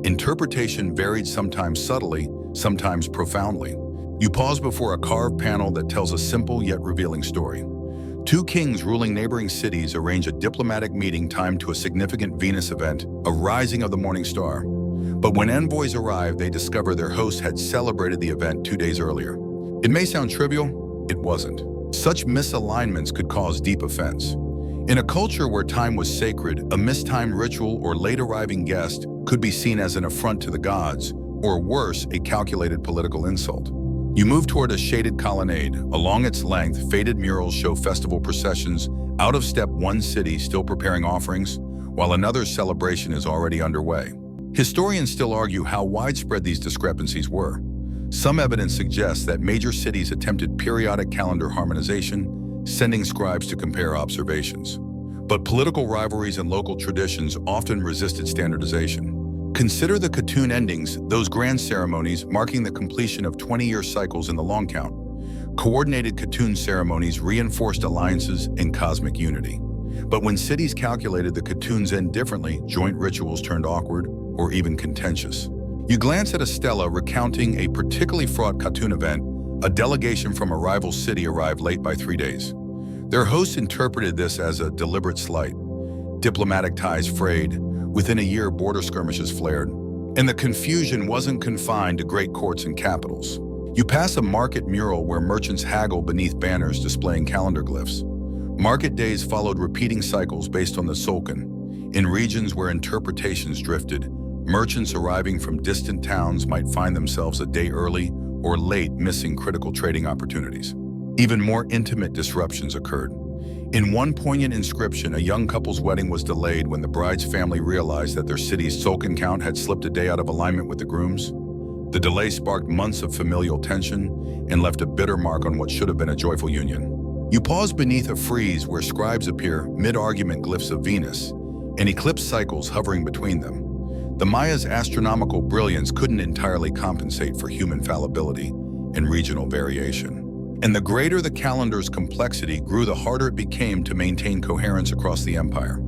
interpretation varied, sometimes subtly, sometimes profoundly. You pause before a carved panel that tells a simple yet revealing story. 2 kings ruling neighboring cities arrange a diplomatic meeting timed to a significant Venus event, a rising of the morning star. But when envoys arrive, they discover their host had celebrated the event 2 days earlier. It may sound trivial, it wasn't. Such misalignments could cause deep offense. In a culture where time was sacred, a mistimed ritual or late-arriving guest could be seen as an affront to the gods, or worse, a calculated political insult. You move toward a shaded colonnade. Along its length, faded murals show festival processions. Out of step, one city still preparing offerings, while another celebration is already underway. Historians still argue how widespread these discrepancies were. Some evidence suggests that major cities attempted periodic calendar harmonization, sending scribes to compare observations. But political rivalries and local traditions often resisted standardization. Consider the Khatun endings, those grand ceremonies marking the completion of 20-year cycles in the long count. Coordinated Khatun ceremonies reinforced alliances and cosmic unity. But when cities calculated the Khatun's end differently, joint rituals turned awkward or even contentious. You glance at a stela recounting a particularly fraught Khatun event. A delegation from a rival city arrived late by 3 days. Their hosts interpreted this as a deliberate slight. Diplomatic ties frayed. Within a year, border skirmishes flared. And the confusion wasn't confined to great courts and capitals. You pass a market mural where merchants haggle beneath banners displaying calendar glyphs. Market days followed repeating cycles based on the Tzolk'in. In regions where interpretations drifted, merchants arriving from distant towns might find themselves a day early or late, missing critical trading opportunities. Even more intimate disruptions occurred. In one poignant inscription, a young couple's wedding was delayed when the bride's family realized that their city's Tzolk'in count had slipped a day out of alignment with the groom's. The delay sparked months of familial tension and left a bitter mark on what should have been a joyful union. You pause beneath a frieze where scribes appear, mid-argument glyphs of Venus, and eclipse cycles hovering between them. The Maya's astronomical brilliance couldn't entirely compensate for human fallibility and regional variation. And the greater the calendar's complexity grew, the harder it became to maintain coherence across the empire.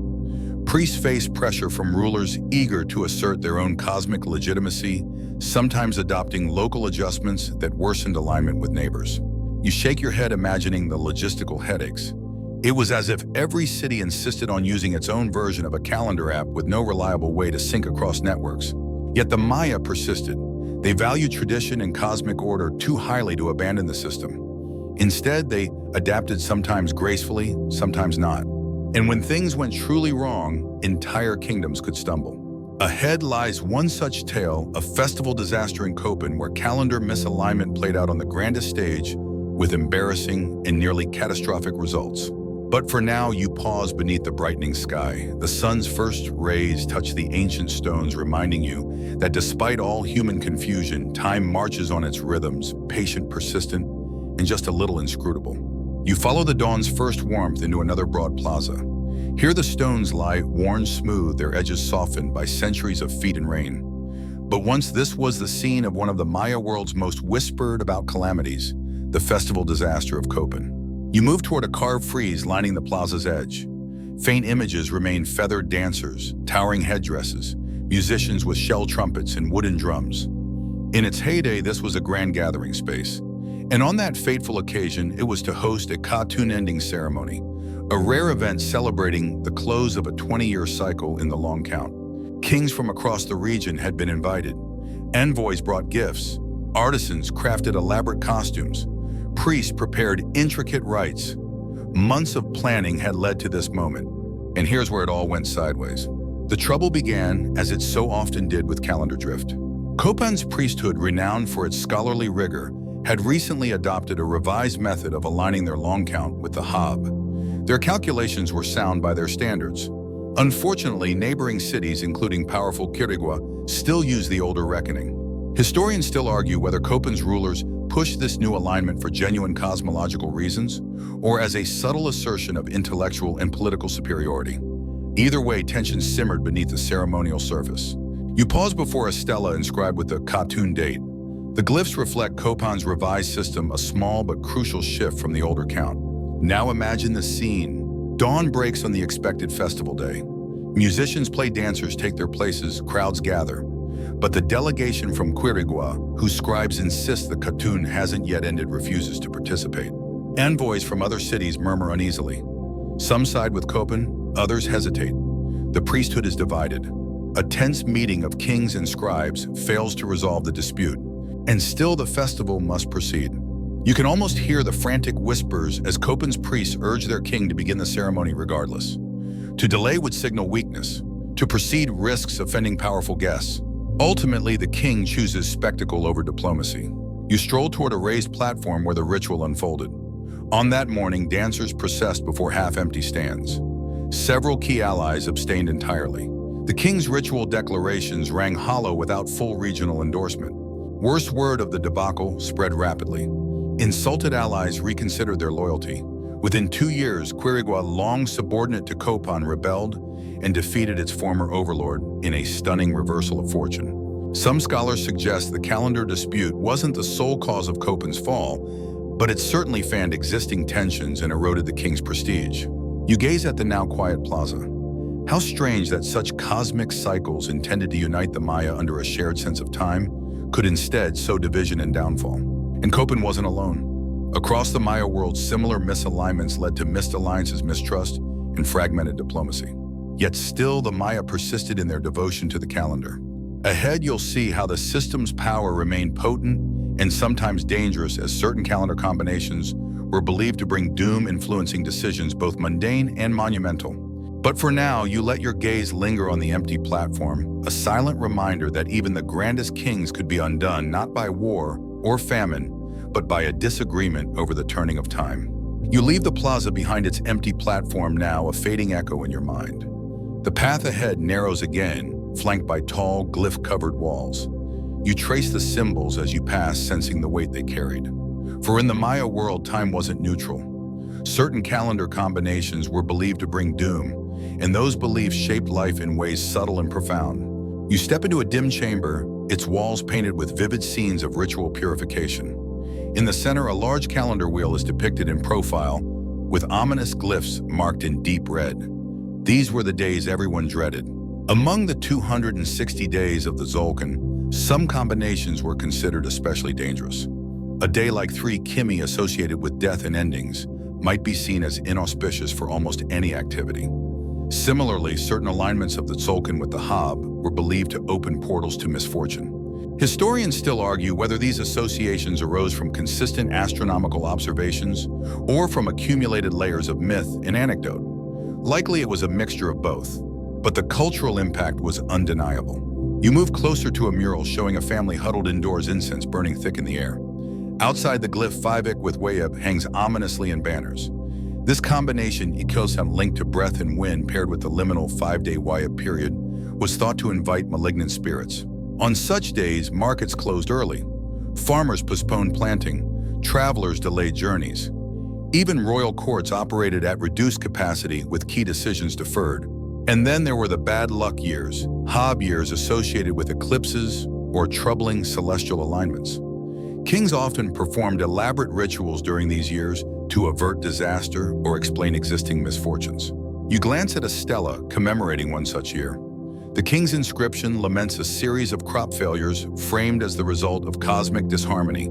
Priests faced pressure from rulers eager to assert their own cosmic legitimacy, sometimes adopting local adjustments that worsened alignment with neighbors. You shake your head imagining the logistical headaches. It was as if every city insisted on using its own version of a calendar app with no reliable way to sync across networks. Yet the Maya persisted. They valued tradition and cosmic order too highly to abandon the system. Instead, they adapted, sometimes gracefully, sometimes not. And when things went truly wrong, entire kingdoms could stumble. Ahead lies one such tale, a festival disaster in Köppen where calendar misalignment played out on the grandest stage with embarrassing and nearly catastrophic results. But for now, you pause beneath the brightening sky. The sun's first rays touch the ancient stones, reminding you that despite all human confusion, time marches on its rhythms, patient, persistent, and just a little inscrutable. You follow the dawn's first warmth into another broad plaza. Here the stones lie worn smooth, their edges softened by centuries of feet and rain. But once this was the scene of one of the Maya world's most whispered about calamities, the festival disaster of Köppen. You move toward a carved frieze lining the plaza's edge. Faint images remain feathered dancers, towering headdresses, musicians with shell trumpets and wooden drums. In its heyday, this was a grand gathering space. And on that fateful occasion, it was to host a cartoon ending ceremony, a rare event celebrating the close of a 20-year cycle in the long count. Kings from across the region had been invited. Envoys brought gifts. Artisans crafted elaborate costumes. Priests prepared intricate rites. Months of planning had led to this moment. And here's where it all went sideways. The trouble began, as it so often did with calendar drift. Köppen's priesthood, renowned for its scholarly rigor, had recently adopted a revised method of aligning their long count with the Haab. Their calculations were sound by their standards. Unfortunately, neighboring cities, including powerful Quirigua, still use the older reckoning. Historians still argue whether Köppen's rulers pushed this new alignment for genuine cosmological reasons or as a subtle assertion of intellectual and political superiority. Either way, tensions simmered beneath the ceremonial surface. You pause before a stela inscribed with the cartoon date. The glyphs reflect Köppen's revised system, a small but crucial shift from the older count. Now imagine the scene. Dawn breaks on the expected festival day. Musicians play, dancers take their places, crowds gather. But the delegation from Quirigua, whose scribes insist the cartoon hasn't yet ended, refuses to participate. Envoys from other cities murmur uneasily. Some side with Köppen, others hesitate. The priesthood is divided. A tense meeting of kings and scribes fails to resolve the dispute. And still the festival must proceed. You can almost hear the frantic whispers as Köppen's priests urge their king to begin the ceremony regardless. To delay would signal weakness. To proceed risks offending powerful guests. Ultimately, the king chooses spectacle over diplomacy. You stroll toward a raised platform where the ritual unfolded. On that morning, dancers processed before half-empty stands. Several key allies abstained entirely. The king's ritual declarations rang hollow without full regional endorsement. Worst word of the debacle spread rapidly. Insulted allies reconsidered their loyalty. Within 2 years, Quirigua, long subordinate to Köppen, rebelled and defeated its former overlord in a stunning reversal of fortune. Some scholars suggest the calendar dispute wasn't the sole cause of Köppen's fall, but it certainly fanned existing tensions and eroded the king's prestige. You gaze at the now quiet plaza. How strange that such cosmic cycles intended to unite the Maya under a shared sense of time could instead sow division and downfall. And Köppen wasn't alone. Across the Maya world, similar misalignments led to missed alliances, mistrust, and fragmented diplomacy. Yet still, the Maya persisted in their devotion to the calendar. Ahead, you'll see how the system's power remained potent and sometimes dangerous, as certain calendar combinations were believed to bring doom, influencing decisions both mundane and monumental. But for now, you let your gaze linger on the empty platform, a silent reminder that even the grandest kings could be undone not by war or famine, but by a disagreement over the turning of time. You leave the plaza behind its empty platform, now a fading echo in your mind. The path ahead narrows again, flanked by tall, glyph-covered walls. You trace the symbols as you pass, sensing the weight they carried. For in the Maya world, time wasn't neutral. Certain calendar combinations were believed to bring doom, and those beliefs shaped life in ways subtle and profound. You step into a dim chamber, its walls painted with vivid scenes of ritual purification. In the center, a large calendar wheel is depicted in profile, with ominous glyphs marked in deep red. These were the days everyone dreaded. Among the 260 days of the Tzolk'in, some combinations were considered especially dangerous. A day like 3 Kimi associated with death and endings, might be seen as inauspicious for almost any activity. Similarly, certain alignments of the Tzolk'in with the Haab were believed to open portals to misfortune. Historians still argue whether these associations arose from consistent astronomical observations or from accumulated layers of myth and anecdote. Likely it was a mixture of both, but the cultural impact was undeniable. You move closer to a mural showing a family huddled indoors, incense burning thick in the air. Outside, the glyph civic with Haab hangs ominously in banners. This combination, ecosystem linked to breath and wind paired with the liminal 5-day Haab period, was thought to invite malignant spirits. On such days, markets closed early. Farmers postponed planting. Travelers delayed journeys. Even royal courts operated at reduced capacity with key decisions deferred. And then there were the bad luck years, Haab years associated with eclipses or troubling celestial alignments. Kings often performed elaborate rituals during these years to avert disaster or explain existing misfortunes. You glance at a stela commemorating one such year. The king's inscription laments a series of crop failures framed as the result of cosmic disharmony.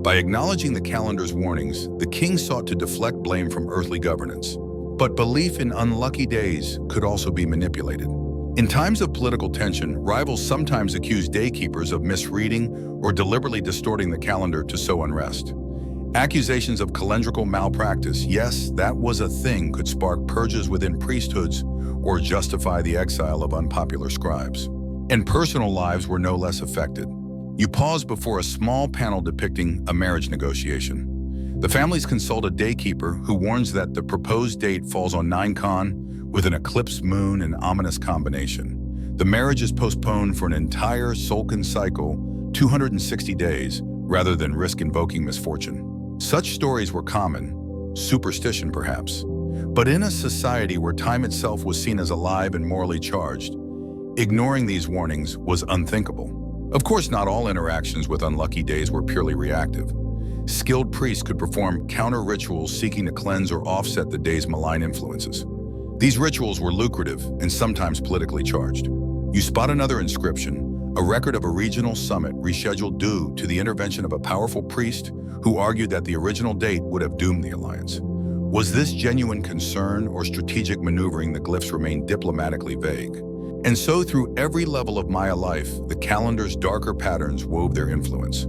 By acknowledging the calendar's warnings, the king sought to deflect blame from earthly governance. But belief in unlucky days could also be manipulated. In times of political tension, rivals sometimes accuse daykeepers of misreading or deliberately distorting the calendar to sow unrest. Accusations of calendrical malpractice, yes, that was a thing, could spark purges within priesthoods or justify the exile of unpopular scribes. And personal lives were no less affected. You pause before a small panel depicting a marriage negotiation. The families consult a daykeeper who warns that the proposed date falls on 9 with an eclipsed moon and ominous combination. The marriage is postponed for an entire Tzolk'in cycle, 260 days, rather than risk invoking misfortune. Such stories were common, superstition perhaps. But in a society where time itself was seen as alive and morally charged, ignoring these warnings was unthinkable. Of course, not all interactions with unlucky days were purely reactive. Skilled priests could perform counter-rituals seeking to cleanse or offset the day's malign influences. These rituals were lucrative and sometimes politically charged. You spot another inscription, a record of a regional summit rescheduled due to the intervention of a powerful priest who argued that the original date would have doomed the alliance. Was this genuine concern or strategic maneuvering? The glyphs remained diplomatically vague. And so through every level of Maya life, the calendar's darker patterns wove their influence.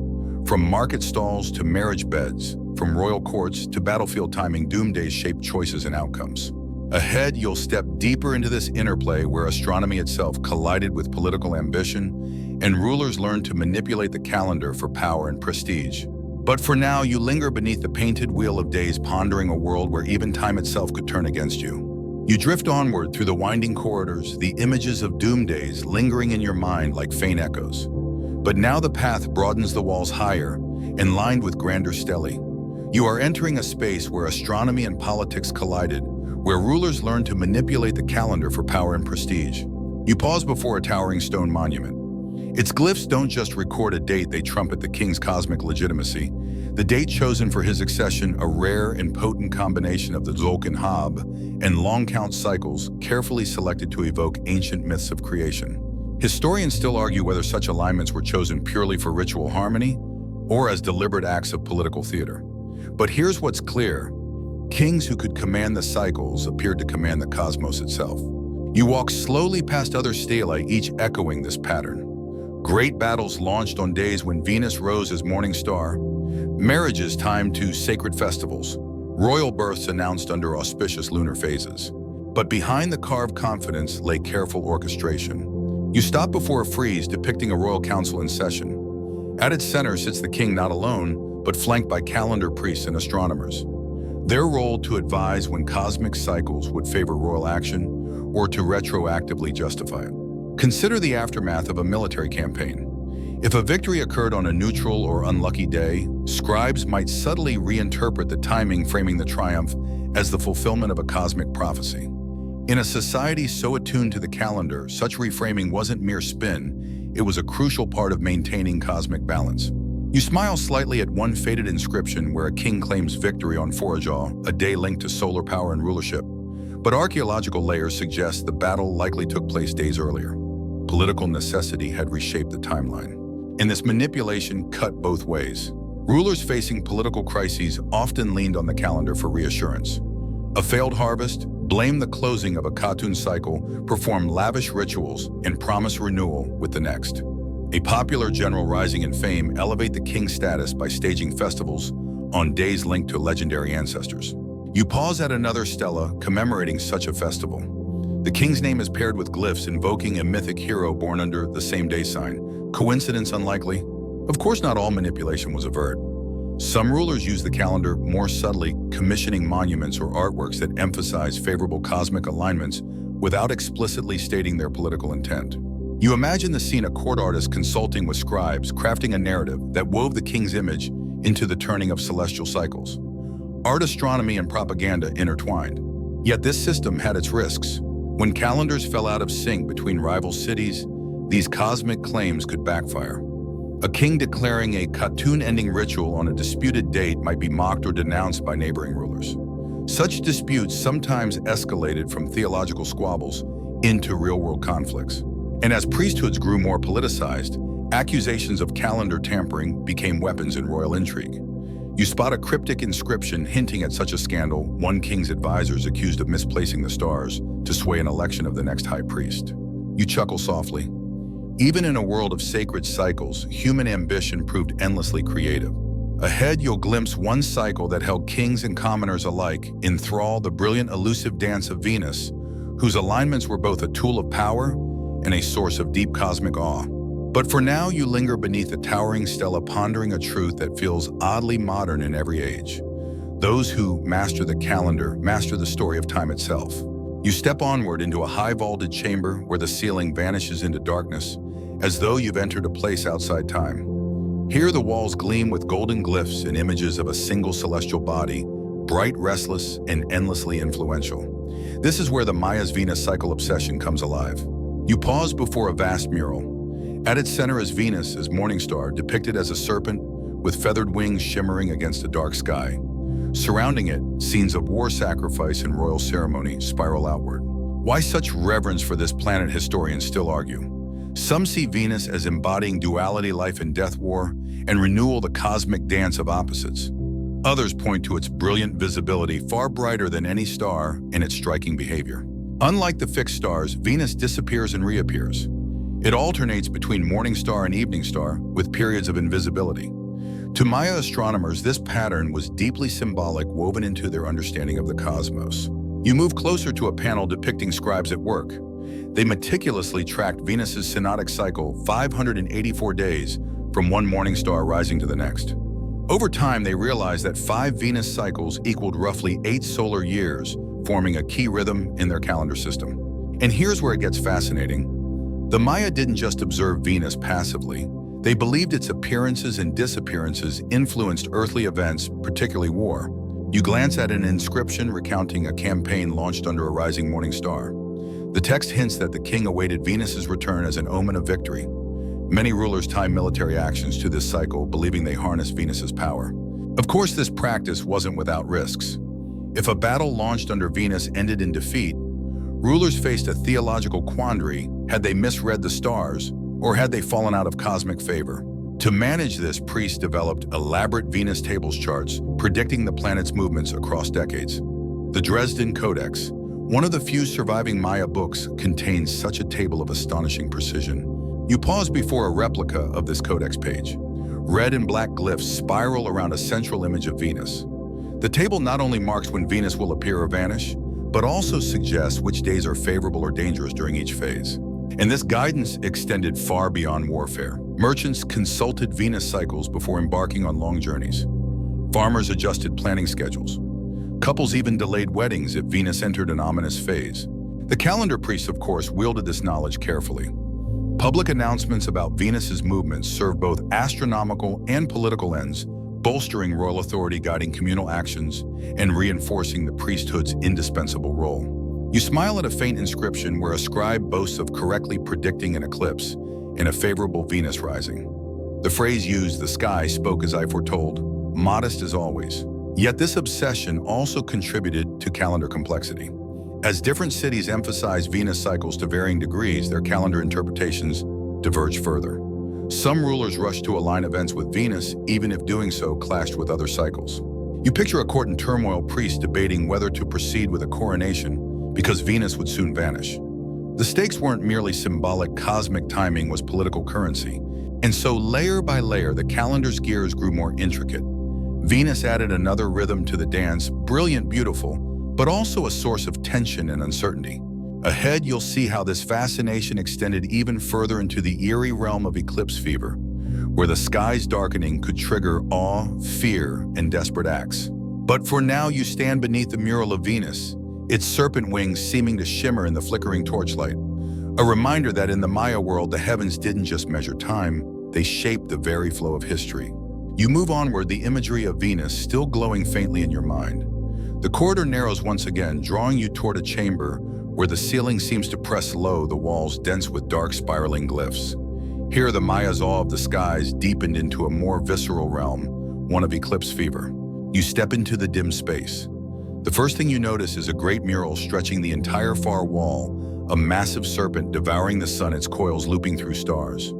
From market stalls to marriage beds, from royal courts to battlefield timing, doom days shaped choices and outcomes. Ahead, you'll step deeper into this interplay where astronomy itself collided with political ambition and rulers learned to manipulate the calendar for power and prestige. But for now, you linger beneath the painted wheel of days, pondering a world where even time itself could turn against you. You drift onward through the winding corridors, the images of doom days lingering in your mind like faint echoes. But now the path broadens, the walls higher and lined with grander stelae. You are entering a space where astronomy and politics collided, where rulers learned to manipulate the calendar for power and prestige. You pause before a towering stone monument. Its glyphs don't just record a date, they trumpet the king's cosmic legitimacy. The date chosen for his accession, a rare and potent combination of the Tzolk'in Haab and long count cycles, carefully selected to evoke ancient myths of creation. Historians still argue whether such alignments were chosen purely for ritual harmony or as deliberate acts of political theater. But here's what's clear. Kings who could command the cycles appeared to command the cosmos itself. You walk slowly past other stelae, each echoing this pattern. Great battles launched on days when Venus rose as morning star, marriages timed to sacred festivals, royal births announced under auspicious lunar phases. But behind the carved confidence lay careful orchestration. You stop before a frieze depicting a royal council in session. At its center sits the king, not alone, but flanked by calendar priests and astronomers. Their role to advise when cosmic cycles would favor royal action or to retroactively justify it. Consider the aftermath of a military campaign. If a victory occurred on a neutral or unlucky day, scribes might subtly reinterpret the timing, framing the triumph as the fulfillment of a cosmic prophecy. In a society so attuned to the calendar, such reframing wasn't mere spin, it was a crucial part of maintaining cosmic balance. You smile slightly at one faded inscription where a king claims victory on Forajaw, a day linked to solar power and rulership. But archaeological layers suggest the battle likely took place days earlier. Political necessity had reshaped the timeline. And this manipulation cut both ways. Rulers facing political crises often leaned on the calendar for reassurance. A failed harvest, blamed the closing of a Khatun cycle, performed lavish rituals, and promised renewal with the next. A popular general rising in fame elevated the king's status by staging festivals on days linked to legendary ancestors. You pause at another stela commemorating such a festival. The king's name is paired with glyphs invoking a mythic hero born under the same day sign. Coincidence unlikely? Of course, not all manipulation was overt. Some rulers use the calendar more subtly, commissioning monuments or artworks that emphasize favorable cosmic alignments without explicitly stating their political intent. You imagine the scene: a court artist consulting with scribes, crafting a narrative that wove the king's image into the turning of celestial cycles. Art, astronomy, and propaganda intertwined. Yet this system had its risks. When calendars fell out of sync between rival cities, these cosmic claims could backfire. A king declaring a Khatun-ending ritual on a disputed date might be mocked or denounced by neighboring rulers. Such disputes sometimes escalated from theological squabbles into real-world conflicts. And as priesthoods grew more politicized, accusations of calendar tampering became weapons in royal intrigue. You spot a cryptic inscription hinting at such a scandal. One king's advisors accused of misplacing the stars to sway an election of the next high priest. You chuckle softly. Even in a world of sacred cycles, human ambition proved endlessly creative. Ahead, you'll glimpse one cycle that held kings and commoners alike in thrall: the brilliant, elusive dance of Venus, whose alignments were both a tool of power and a source of deep cosmic awe. But for now, you linger beneath a towering stela, pondering a truth that feels oddly modern in every age. Those who master the calendar master the story of time itself. You step onward into a high-vaulted chamber where the ceiling vanishes into darkness, as though you've entered a place outside time. Here, the walls gleam with golden glyphs and images of a single celestial body, bright, restless, and endlessly influential. This is where the Maya's Venus cycle obsession comes alive. You pause before a vast mural. At its center is Venus as morning star, depicted as a serpent with feathered wings shimmering against a dark sky. Surrounding it, scenes of war, sacrifice, and royal ceremony spiral outward. Why such reverence for this planet, historians still argue. Some see Venus as embodying duality, life and death, war, and renewal, the cosmic dance of opposites. Others point to its brilliant visibility, far brighter than any star, and its striking behavior. Unlike the fixed stars, Venus disappears and reappears. It alternates between morning star and evening star, with periods of invisibility. To Maya astronomers, this pattern was deeply symbolic, woven into their understanding of the cosmos. You move closer to a panel depicting scribes at work. They meticulously tracked Venus's synodic cycle, 584 days, from one morning star rising to the next. Over time, they realized that 5 Venus cycles equaled roughly 8 solar years, forming a key rhythm in their calendar system. And here's where it gets fascinating. The Maya didn't just observe Venus passively. They believed its appearances and disappearances influenced earthly events, particularly war. You glance at an inscription recounting a campaign launched under a rising morning star. The text hints that the king awaited Venus's return as an omen of victory. Many rulers tie military actions to this cycle, believing they harness Venus's power. Of course, this practice wasn't without risks. If a battle launched under Venus ended in defeat, rulers faced a theological quandary: had they misread the stars, or had they fallen out of cosmic favor? To manage this, priests developed elaborate Venus tables charts, predicting the planet's movements across decades. The Dresden Codex, one of the few surviving Maya books, contains such a table of astonishing precision. You pause before a replica of this codex page. Red and black glyphs spiral around a central image of Venus. The table not only marks when Venus will appear or vanish, but also suggests which days are favorable or dangerous during each phase. And this guidance extended far beyond warfare. Merchants consulted Venus cycles before embarking on long journeys. Farmers adjusted planting schedules. Couples even delayed weddings if Venus entered an ominous phase. The calendar priests, of course, wielded this knowledge carefully. Public announcements about Venus's movements served both astronomical and political ends, bolstering royal authority, guiding communal actions, and reinforcing the priesthood's indispensable role. You smile at a faint inscription where a scribe boasts of correctly predicting an eclipse and a favorable Venus rising. The phrase used, "the sky spoke as I foretold," modest as always. Yet this obsession also contributed to calendar complexity. As different cities emphasize Venus cycles to varying degrees, their calendar interpretations diverge further. Some rulers rushed to align events with Venus, even if doing so clashed with other cycles. You picture a court in turmoil, priests debating whether to proceed with a coronation because Venus would soon vanish. The stakes weren't merely symbolic, cosmic timing was political currency. And so layer by layer, the calendar's gears grew more intricate. Venus added another rhythm to the dance, brilliant, beautiful, but also a source of tension and uncertainty. Ahead, you'll see how this fascination extended even further into the eerie realm of eclipse fever, where the sky's darkening could trigger awe, fear, and desperate acts. But for now, you stand beneath the mural of Venus, its serpent wings seeming to shimmer in the flickering torchlight. A reminder that in the Maya world, the heavens didn't just measure time, they shaped the very flow of history. You move onward, the imagery of Venus still glowing faintly in your mind. The corridor narrows once again, drawing you toward a chamber where the ceiling seems to press low, the walls dense with dark spiraling glyphs. Here, the Maya's awe of the skies deepened into a more visceral realm, one of eclipse fever. You step into the dim space. The first thing you notice is a great mural stretching the entire far wall, a massive serpent devouring the sun, its coils looping through stars.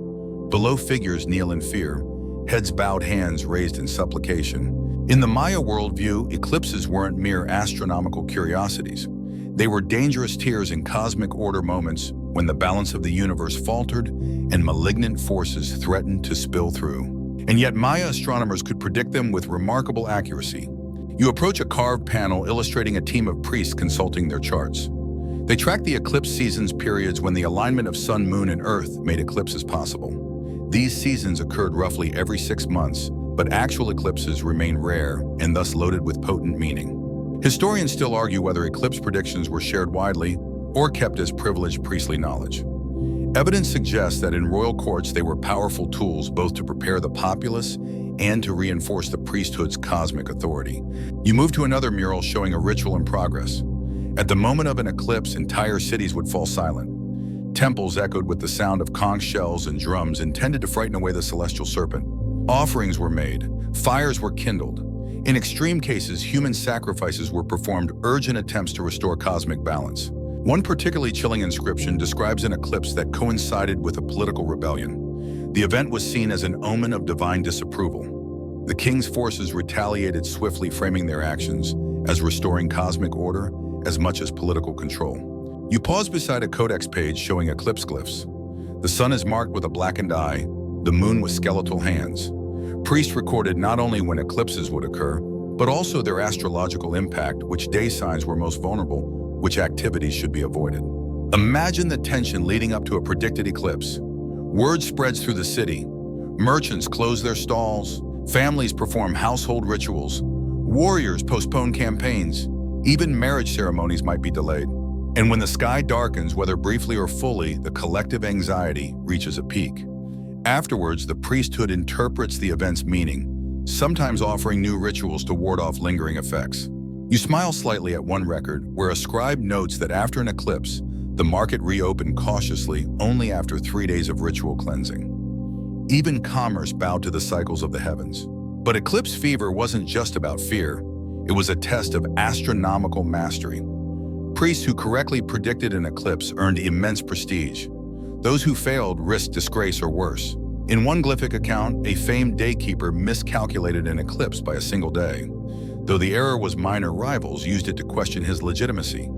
Below, figures kneel in fear, heads bowed, hands raised in supplication. In the Maya worldview, eclipses weren't mere astronomical curiosities. They were dangerous tears in cosmic order, moments when the balance of the universe faltered and malignant forces threatened to spill through. And yet Maya astronomers could predict them with remarkable accuracy. You approach a carved panel illustrating a team of priests consulting their charts. They track the eclipse seasons, periods when the alignment of sun, moon, and earth made eclipses possible. These seasons occurred roughly every 6 months, but actual eclipses remain rare and thus loaded with potent meaning. Historians still argue whether eclipse predictions were shared widely or kept as privileged priestly knowledge. Evidence suggests that in royal courts they were powerful tools both to prepare the populace and to reinforce the priesthood's cosmic authority. You move to another mural showing a ritual in progress. At the moment of an eclipse, entire cities would fall silent. Temples echoed with the sound of conch shells and drums intended to frighten away the celestial serpent. Offerings were made, fires were kindled. In extreme cases, human sacrifices were performed, urgent attempts to restore cosmic balance. One particularly chilling inscription describes an eclipse that coincided with a political rebellion. The event was seen as an omen of divine disapproval. The king's forces retaliated swiftly, framing their actions as restoring cosmic order as much as political control. You pause beside a codex page showing eclipse glyphs. The sun is marked with a blackened eye, the moon with skeletal hands. Priests recorded not only when eclipses would occur, but also their astrological impact, which day signs were most vulnerable, which activities should be avoided. Imagine the tension leading up to a predicted eclipse. Word spreads through the city. Merchants close their stalls. Families perform household rituals. Warriors postpone campaigns. Even marriage ceremonies might be delayed. And when the sky darkens, whether briefly or fully, the collective anxiety reaches a peak. Afterwards, the priesthood interprets the event's meaning, sometimes offering new rituals to ward off lingering effects. You smile slightly at one record, where a scribe notes that after an eclipse, the market reopened cautiously only after 3 days of ritual cleansing. Even commerce bowed to the cycles of the heavens. But eclipse fever wasn't just about fear. It was a test of astronomical mastery. Priests who correctly predicted an eclipse earned immense prestige. Those who failed risked disgrace or worse. In one glyphic account, a famed daykeeper miscalculated an eclipse by a single day. Though the error was minor, rivals used it to question his legitimacy.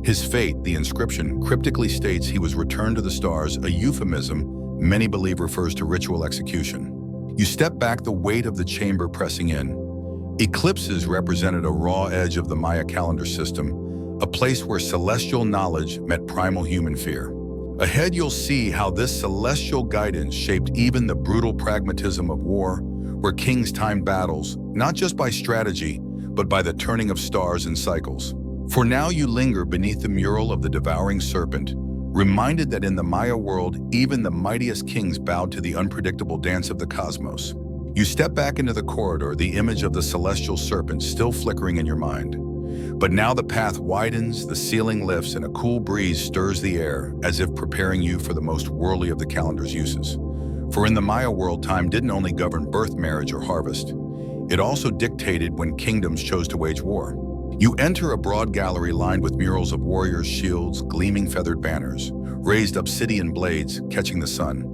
His fate, the inscription, cryptically states he was returned to the stars, a euphemism many believe refers to ritual execution. You step back, the weight of the chamber pressing in. Eclipses represented a raw edge of the Maya calendar system, a place where celestial knowledge met primal human fear. Ahead, you'll see how this celestial guidance shaped even the brutal pragmatism of war, where kings timed battles, not just by strategy, but by the turning of stars and cycles. For now, you linger beneath the mural of the devouring serpent, reminded that in the Maya world, even the mightiest kings bowed to the unpredictable dance of the cosmos. You step back into the corridor, the image of the celestial serpent still flickering in your mind. But now the path widens, the ceiling lifts, and a cool breeze stirs the air, as if preparing you for the most worldly of the calendar's uses. For in the Maya world, time didn't only govern birth, marriage, or harvest. It also dictated when kingdoms chose to wage war. You enter a broad gallery lined with murals of warriors' shields, gleaming feathered banners, raised obsidian blades catching the sun.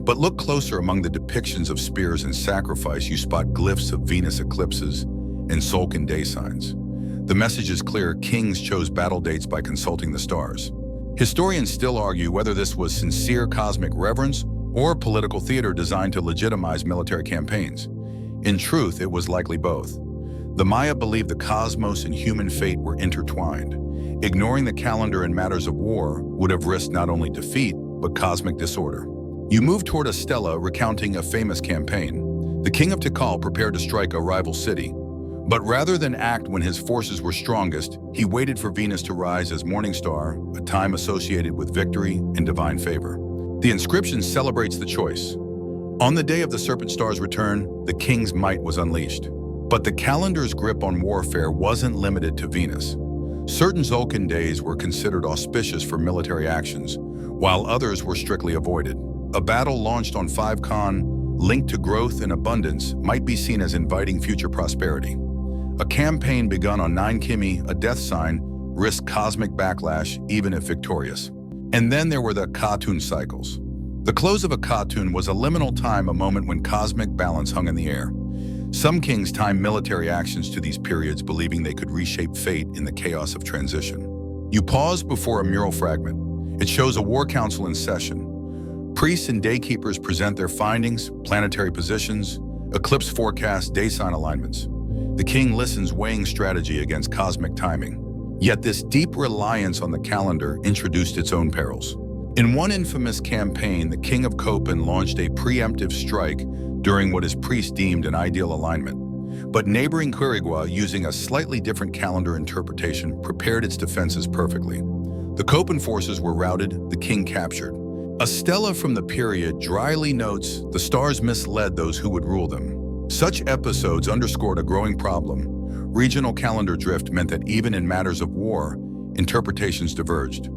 But look closer. Among the depictions of spears and sacrifice, you spot glyphs of Venus eclipses and Tzolk'in day signs. The message is clear: kings chose battle dates by consulting the stars. Historians still argue whether this was sincere cosmic reverence or political theater designed to legitimize military campaigns. In truth, it was likely both. The Maya believed the cosmos and human fate were intertwined. Ignoring the calendar in matters of war would have risked not only defeat, but cosmic disorder. You move toward a stela recounting a famous campaign. The king of Tikal prepared to strike a rival city. But rather than act when his forces were strongest, he waited for Venus to rise as morning star, a time associated with victory and divine favor. The inscription celebrates the choice. On the day of the serpent star's return, the king's might was unleashed. But the calendar's grip on warfare wasn't limited to Venus. Certain Tzolk'in days were considered auspicious for military actions, while others were strictly avoided. A battle launched on 5 linked to growth and abundance, might be seen as inviting future prosperity. A campaign begun on 9 Kimi, a death sign, risked cosmic backlash even if victorious. And then there were the Khatun cycles. The close of a Khatun was a liminal time, a moment when cosmic balance hung in the air. Some kings timed military actions to these periods, believing they could reshape fate in the chaos of transition. You pause before a mural fragment. It shows a war council in session. Priests and daykeepers present their findings, planetary positions, eclipse forecasts, day sign alignments. The king listens, weighing strategy against cosmic timing. Yet this deep reliance on the calendar introduced its own perils. In one infamous campaign, the king of Köppen launched a preemptive strike during what his priests deemed an ideal alignment. But neighboring Quirigua, using a slightly different calendar interpretation, prepared its defenses perfectly. The Köppen forces were routed, the king captured. A stela from the period dryly notes the stars misled those who would rule them. Such episodes underscored a growing problem. Regional calendar drift meant that even in matters of war, interpretations diverged.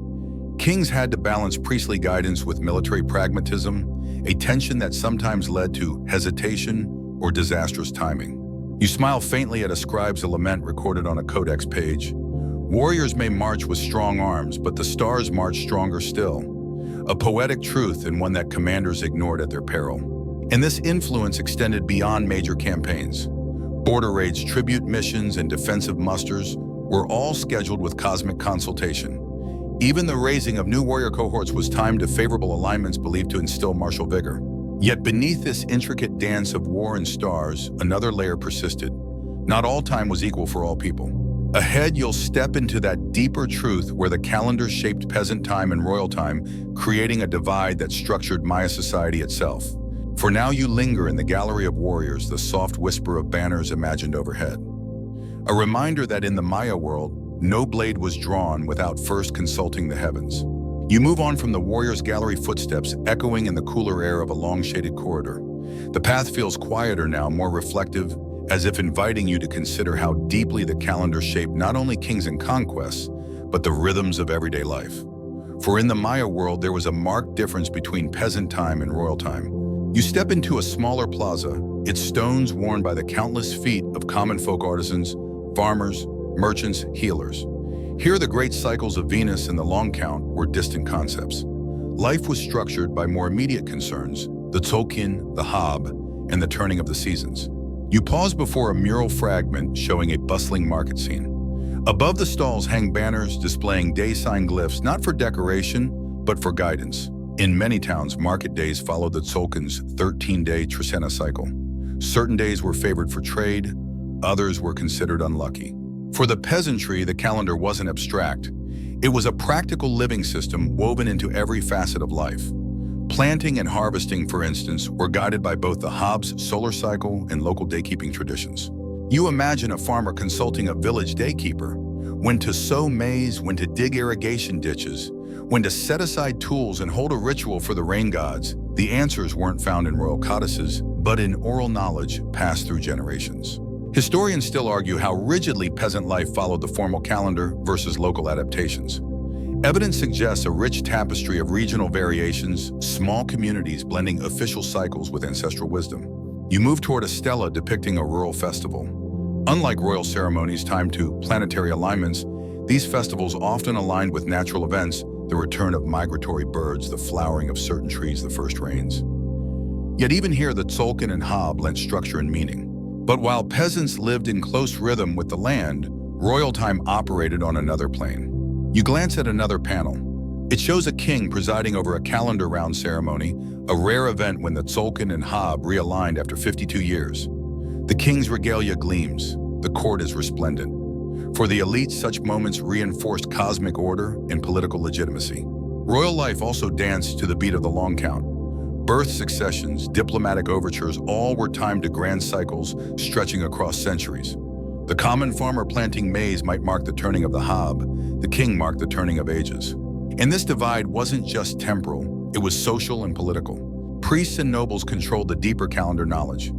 Kings had to balance priestly guidance with military pragmatism, a tension that sometimes led to hesitation or disastrous timing. You smile faintly at a scribe's lament recorded on a codex page. Warriors may march with strong arms, but the stars march stronger still. A poetic truth, and one that commanders ignored at their peril. And this influence extended beyond major campaigns. Border raids, tribute missions, and defensive musters were all scheduled with cosmic consultation. Even the raising of new warrior cohorts was timed to favorable alignments believed to instill martial vigor. Yet beneath this intricate dance of war and stars, another layer persisted. Not all time was equal for all people. Ahead, you'll step into that deeper truth where the calendar shaped peasant time and royal time, creating a divide that structured Maya society itself. For now, you linger in the gallery of warriors, the soft whisper of banners imagined overhead. A reminder that in the Maya world, no blade was drawn without first consulting the heavens. You move on from the warrior's gallery, footsteps echoing in the cooler air of a long shaded corridor. The path feels quieter now, more reflective, as if inviting you to consider how deeply the calendar shaped not only kings and conquests, but the rhythms of everyday life. For in the Maya world, there was a marked difference between peasant time and royal time. You step into a smaller plaza, its stones worn by the countless feet of common folk artisans, farmers, merchants, healers. Here, the great cycles of Venus and the long count were distant concepts. Life was structured by more immediate concerns, the Tzolk'in, the Haab, and the turning of the seasons. You pause before a mural fragment showing a bustling market scene. Above the stalls hang banners displaying day sign glyphs, not for decoration, but for guidance. In many towns, market days followed the Tzolk'in's 13-day Trecena cycle. Certain days were favored for trade, others were considered unlucky. For the peasantry, the calendar wasn't abstract. It was a practical living system woven into every facet of life. Planting and harvesting, for instance, were guided by both the Haab's solar cycle and local daykeeping traditions. You imagine a farmer consulting a village daykeeper, when to sow maize, when to dig irrigation ditches, when to set aside tools and hold a ritual for the rain gods. The answers weren't found in royal codices, but in oral knowledge passed through generations. Historians still argue how rigidly peasant life followed the formal calendar versus local adaptations. Evidence suggests a rich tapestry of regional variations, small communities blending official cycles with ancestral wisdom. You move toward a stela depicting a rural festival. Unlike royal ceremonies timed to planetary alignments, these festivals often aligned with natural events, the return of migratory birds, the flowering of certain trees, the first rains. Yet even here, the Tzolk'in and Haab lent structure and meaning. But while peasants lived in close rhythm with the land, royal time operated on another plane. You glance at another panel. It shows a king presiding over a calendar-round ceremony, a rare event when the Tzolk'in and Haab realigned after 52 years. The king's regalia gleams, the court is resplendent. For the elite, such moments reinforced cosmic order and political legitimacy. Royal life also danced to the beat of the long count. Birth successions, diplomatic overtures, all were timed to grand cycles stretching across centuries. The common farmer planting maize might mark the turning of the Haab, the king marked the turning of ages. And this divide wasn't just temporal, it was social and political. Priests and nobles controlled the deeper calendar knowledge.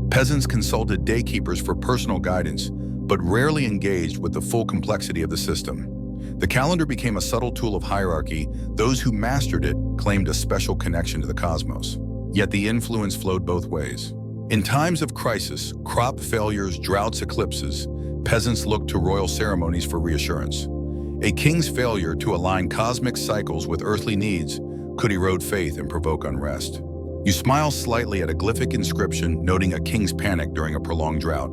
Peasants consulted daykeepers for personal guidance, but rarely engaged with the full complexity of the system. The calendar became a subtle tool of hierarchy. Those who mastered it claimed a special connection to the cosmos. Yet the influence flowed both ways. In times of crisis, crop failures, droughts, eclipses, peasants looked to royal ceremonies for reassurance. A king's failure to align cosmic cycles with earthly needs could erode faith and provoke unrest. You smile slightly at a glyphic inscription noting a king's panic during a prolonged drought.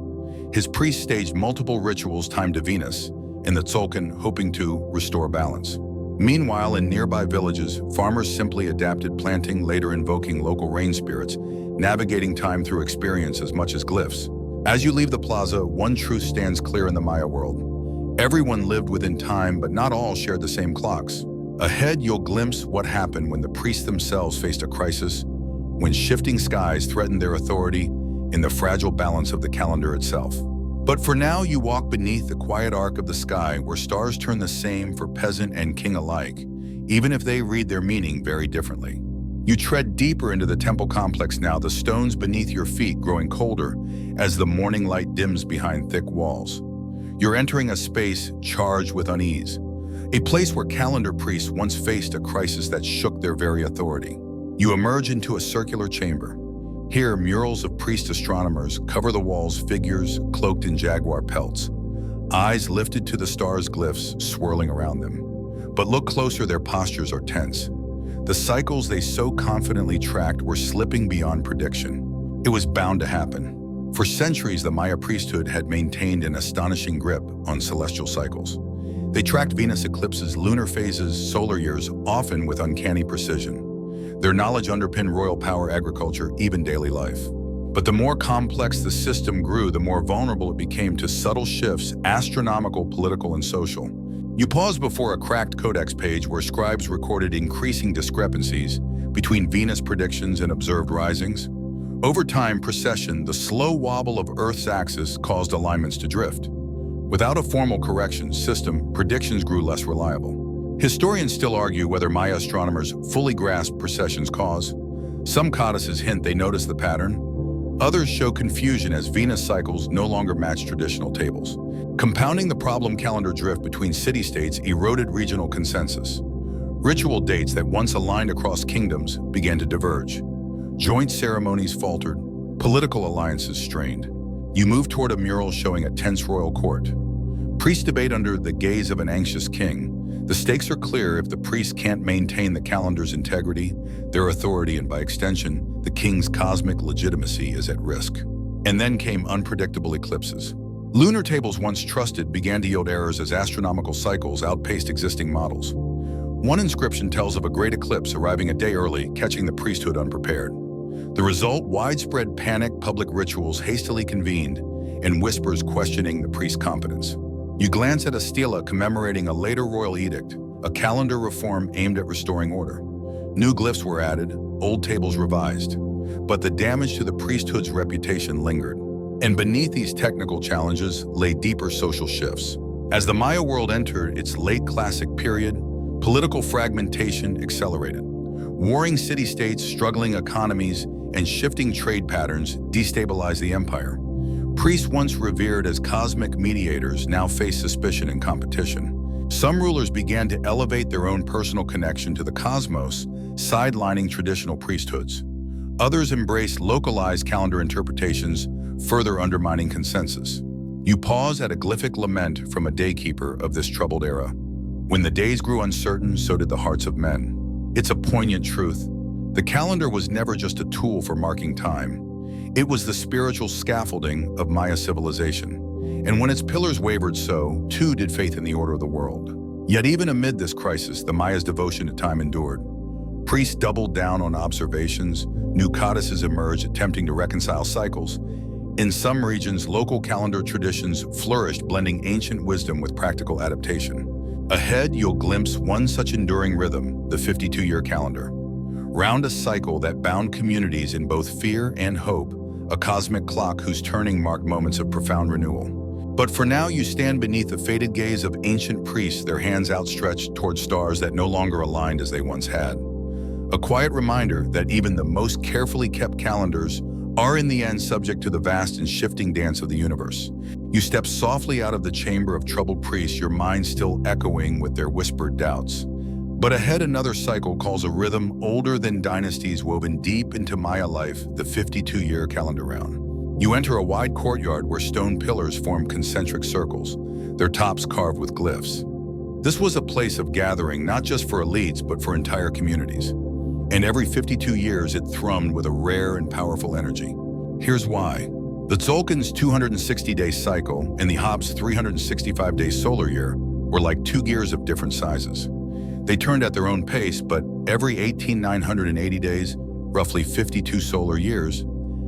His priests staged multiple rituals timed to Venus, and the Tzolk'in hoping to restore balance. Meanwhile, in nearby villages, farmers simply adapted planting, later invoking local rain spirits, navigating time through experience as much as glyphs. As you leave the plaza, one truth stands clear in the Maya world. Everyone lived within time, but not all shared the same clocks. Ahead, you'll glimpse what happened when the priests themselves faced a crisis, when shifting skies threatened their authority, in the fragile balance of the calendar itself. But for now, you walk beneath the quiet arc of the sky where stars turn the same for peasant and king alike, even if they read their meaning very differently. You tread deeper into the temple complex now, the stones beneath your feet growing colder as the morning light dims behind thick walls. You're entering a space charged with unease, a place where calendar priests once faced a crisis that shook their very authority. You emerge into a circular chamber. Here, murals of priest astronomers cover the walls, figures cloaked in jaguar pelts, eyes lifted to the stars' glyphs swirling around them. But look closer, their postures are tense. The cycles they so confidently tracked were slipping beyond prediction. It was bound to happen. For centuries, the Maya priesthood had maintained an astonishing grip on celestial cycles. They tracked Venus eclipses, lunar phases, solar years, often with uncanny precision. Their knowledge underpinned royal power, agriculture, even daily life. But the more complex the system grew, the more vulnerable it became to subtle shifts, astronomical, political, and social. You pause before a cracked codex page where scribes recorded increasing discrepancies between Venus predictions and observed risings. Over time, precession, the slow wobble of Earth's axis, caused alignments to drift. Without a formal correction system, predictions grew less reliable. Historians still argue whether Maya astronomers fully grasped precession's cause. Some codices hint they noticed the pattern. Others show confusion as Venus cycles no longer match traditional tables. Compounding the problem, calendar drift between city-states eroded regional consensus. Ritual dates that once aligned across kingdoms began to diverge. Joint ceremonies faltered, political alliances strained. You move toward a mural showing a tense royal court. Priests debate under the gaze of an anxious king. The stakes are clear. If the priests can't maintain the calendar's integrity, their authority, and by extension, the king's cosmic legitimacy is at risk. And then came unpredictable eclipses. Lunar tables once trusted began to yield errors as astronomical cycles outpaced existing models. One inscription tells of a great eclipse arriving a day early, catching the priesthood unprepared. The result, widespread panic, public rituals hastily convened, and whispers questioning the priest's competence. You glance at a stela commemorating a later royal edict, a calendar reform aimed at restoring order. New glyphs were added, old tables revised, but the damage to the priesthood's reputation lingered. And beneath these technical challenges lay deeper social shifts. As the Maya world entered its late classic period, political fragmentation accelerated. Warring city-states, struggling economies, and shifting trade patterns destabilized the empire. Priests once revered as cosmic mediators now faced suspicion and competition. Some rulers began to elevate their own personal connection to the cosmos, sidelining traditional priesthoods. Others embraced localized calendar interpretations, further undermining consensus. You pause at a glyphic lament from a daykeeper of this troubled era. When the days grew uncertain, so did the hearts of men. It's a poignant truth. The calendar was never just a tool for marking time. It was the spiritual scaffolding of Maya civilization. And when its pillars wavered so, too did faith in the order of the world. Yet even amid this crisis, the Mayas' devotion to time endured. Priests doubled down on observations, new codices emerged attempting to reconcile cycles. In some regions, local calendar traditions flourished, blending ancient wisdom with practical adaptation. Ahead, you'll glimpse one such enduring rhythm, the 52-year calendar. Round a cycle that bound communities in both fear and hope, a cosmic clock whose turning marked moments of profound renewal. But for now, you stand beneath the faded gaze of ancient priests, their hands outstretched toward stars that no longer aligned as they once had. A quiet reminder that even the most carefully kept calendars are in the end subject to the vast and shifting dance of the universe. You step softly out of the chamber of troubled priests, your mind still echoing with their whispered doubts. But ahead, another cycle calls a rhythm older than dynasties, woven deep into Maya life, the 52-year calendar round. You enter a wide courtyard where stone pillars form concentric circles, their tops carved with glyphs. This was a place of gathering not just for elites, but for entire communities. And every 52 years, it thrummed with a rare and powerful energy. Here's why. The Tzolk'in's 260-day cycle and the Haab's 365-day solar year were like two gears of different sizes. They turned at their own pace, but every 18,980 days, roughly 52 solar years,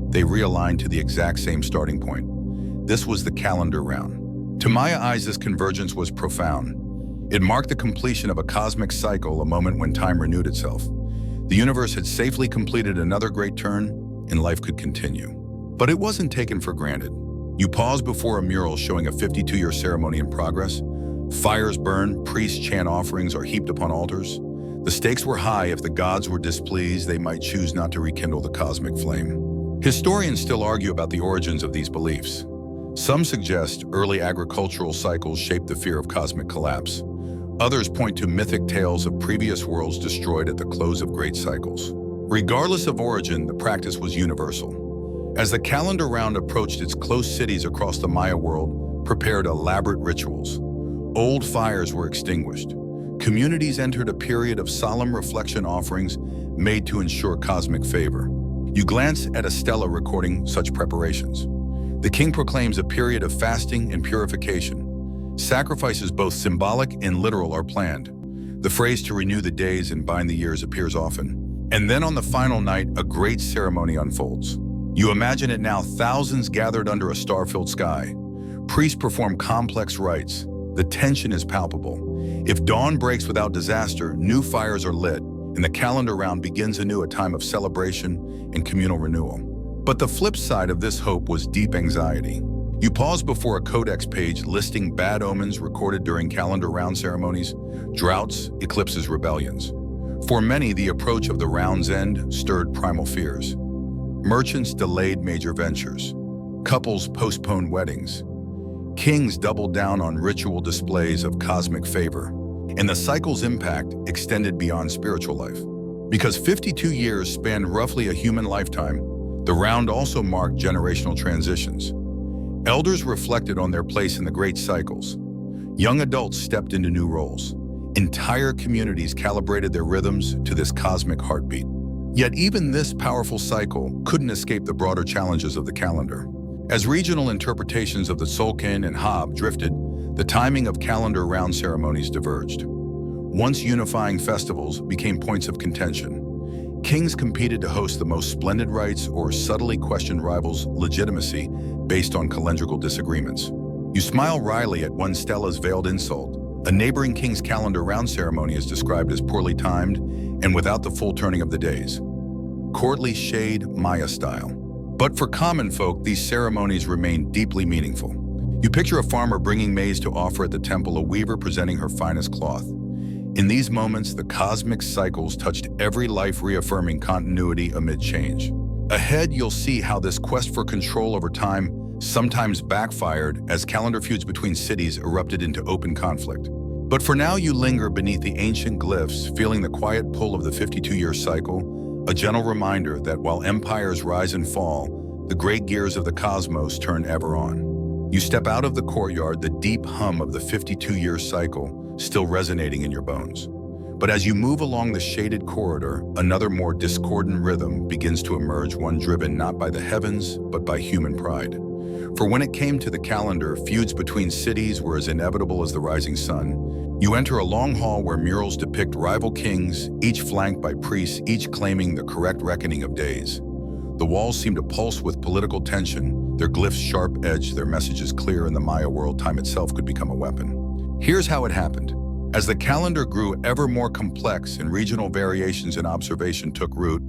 they realigned to the exact same starting point. This was the calendar round. To Maya eyes, this convergence was profound. It marked the completion of a cosmic cycle, a moment when time renewed itself. The universe had safely completed another great turn, and life could continue. But it wasn't taken for granted. You pause before a mural showing a 52-year ceremony in progress. Fires burn, priests chant offerings are heaped upon altars. The stakes were high. If the gods were displeased, they might choose not to rekindle the cosmic flame. Historians still argue about the origins of these beliefs. Some suggest early agricultural cycles shaped the fear of cosmic collapse. Others point to mythic tales of previous worlds destroyed at the close of great cycles. Regardless of origin, the practice was universal. As the calendar round approached, its close cities across the Maya world prepared elaborate rituals. Old fires were extinguished. Communities entered a period of solemn reflection, offerings made to ensure cosmic favor. You glance at a stela recording such preparations. The king proclaims a period of fasting and purification. Sacrifices, both symbolic and literal, are planned. The phrase "to renew the days and bind the years" appears often. And then on the final night, a great ceremony unfolds. You imagine it now, thousands gathered under a star-filled sky. Priests perform complex rites. The tension is palpable. If dawn breaks without disaster, new fires are lit, and the calendar round begins anew, a time of celebration and communal renewal. But the flip side of this hope was deep anxiety. You pause before a codex page listing bad omens recorded during calendar round ceremonies, droughts, eclipses, rebellions. For many, the approach of the round's end stirred primal fears. Merchants delayed major ventures. Couples postponed weddings. Kings doubled down on ritual displays of cosmic favor. And the cycle's impact extended beyond spiritual life. Because 52 years spanned roughly a human lifetime, the round also marked generational transitions. Elders reflected on their place in the great cycles. Young adults stepped into new roles. Entire communities calibrated their rhythms to this cosmic heartbeat. Yet even this powerful cycle couldn't escape the broader challenges of the calendar. As regional interpretations of the Tzolk'in and Haab drifted, the timing of calendar round ceremonies diverged. Once unifying festivals became points of contention. Kings competed to host the most splendid rites or subtly questioned rivals' legitimacy based on calendrical disagreements. You smile wryly at one stela's veiled insult. A neighboring king's calendar round ceremony is described as poorly timed and without the full turning of the days. Courtly shade, Maya style. But for common folk, these ceremonies remain deeply meaningful. You picture a farmer bringing maize to offer at the temple, a weaver presenting her finest cloth. In these moments, the cosmic cycles touched every life, reaffirming continuity amid change. Ahead, you'll see how this quest for control over time sometimes backfired as calendar feuds between cities erupted into open conflict. But for now, you linger beneath the ancient glyphs, feeling the quiet pull of the 52-year cycle, a gentle reminder that while empires rise and fall, the great gears of the cosmos turn ever on. You step out of the courtyard, the deep hum of the 52-year cycle still resonating in your bones. But as you move along the shaded corridor, another more discordant rhythm begins to emerge, one driven not by the heavens, but by human pride. For when it came to the calendar, feuds between cities were as inevitable as the rising sun. You enter a long hall where murals depict rival kings, each flanked by priests, each claiming the correct reckoning of days. The walls seem to pulse with political tension, their glyphs sharp-edged, their messages clear. In the Maya world, time itself could become a weapon. Here's how it happened. As the calendar grew ever more complex and regional variations in observation took root,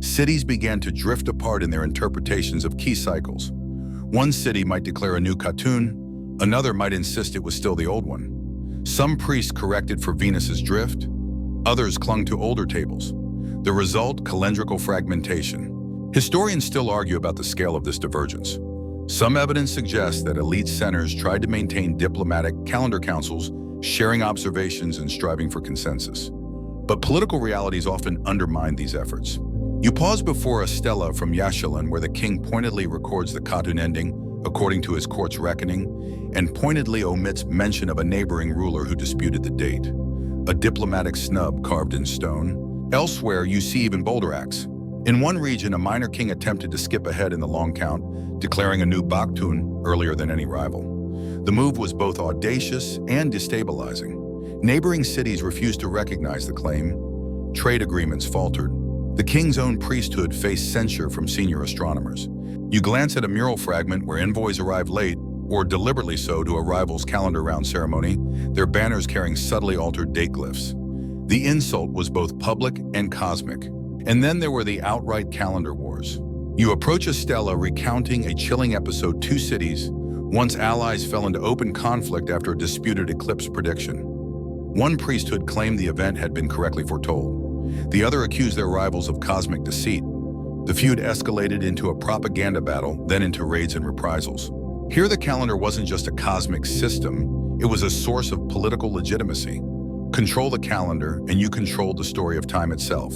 cities began to drift apart in their interpretations of key cycles. One city might declare a new Khatun, another might insist it was still the old one. Some priests corrected for Venus's drift, others clung to older tables. The result, calendrical fragmentation. Historians still argue about the scale of this divergence. Some evidence suggests that elite centers tried to maintain diplomatic calendar councils, sharing observations and striving for consensus. But political realities often undermine these efforts. You pause before a stela from Yashalan where the king pointedly records the Khatun ending according to his court's reckoning and pointedly omits mention of a neighboring ruler who disputed the date. A diplomatic snub carved in stone. Elsewhere, you see even bolder acts. In one region, a minor king attempted to skip ahead in the long count, declaring a new Baktun earlier than any rival. The move was both audacious and destabilizing. Neighboring cities refused to recognize the claim. Trade agreements faltered. The king's own priesthood faced censure from senior astronomers. You glance at a mural fragment where envoys arrive late, or deliberately so, to a rival's calendar-round ceremony, their banners carrying subtly altered date glyphs. The insult was both public and cosmic. And then there were the outright calendar wars. You approach a stela recounting a chilling episode: two cities, once allies, fell into open conflict after a disputed eclipse prediction. One priesthood claimed the event had been correctly foretold. The other accused their rivals of cosmic deceit. The feud escalated into a propaganda battle, then into raids and reprisals. Here the calendar wasn't just a cosmic system, it was a source of political legitimacy. Control the calendar, and you controlled the story of time itself.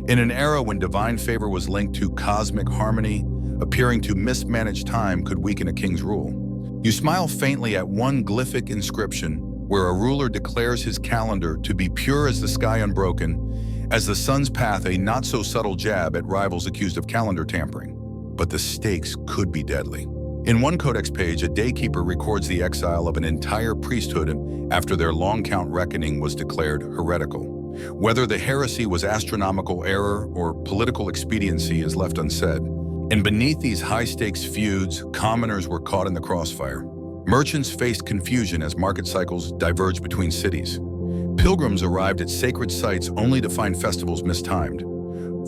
In an era when divine favor was linked to cosmic harmony, appearing to mismanage time could weaken a king's rule. You smile faintly at one glyphic inscription where a ruler declares his calendar to be pure as the sky unbroken, as the sun's path a not-so-subtle jab at rivals accused of calendar tampering. But the stakes could be deadly. In one codex page, a daykeeper records the exile of an entire priesthood after their long-count reckoning was declared heretical. Whether the heresy was astronomical error or political expediency is left unsaid. And beneath these high-stakes feuds, commoners were caught in the crossfire. Merchants faced confusion as market cycles diverged between cities. Pilgrims arrived at sacred sites only to find festivals mistimed.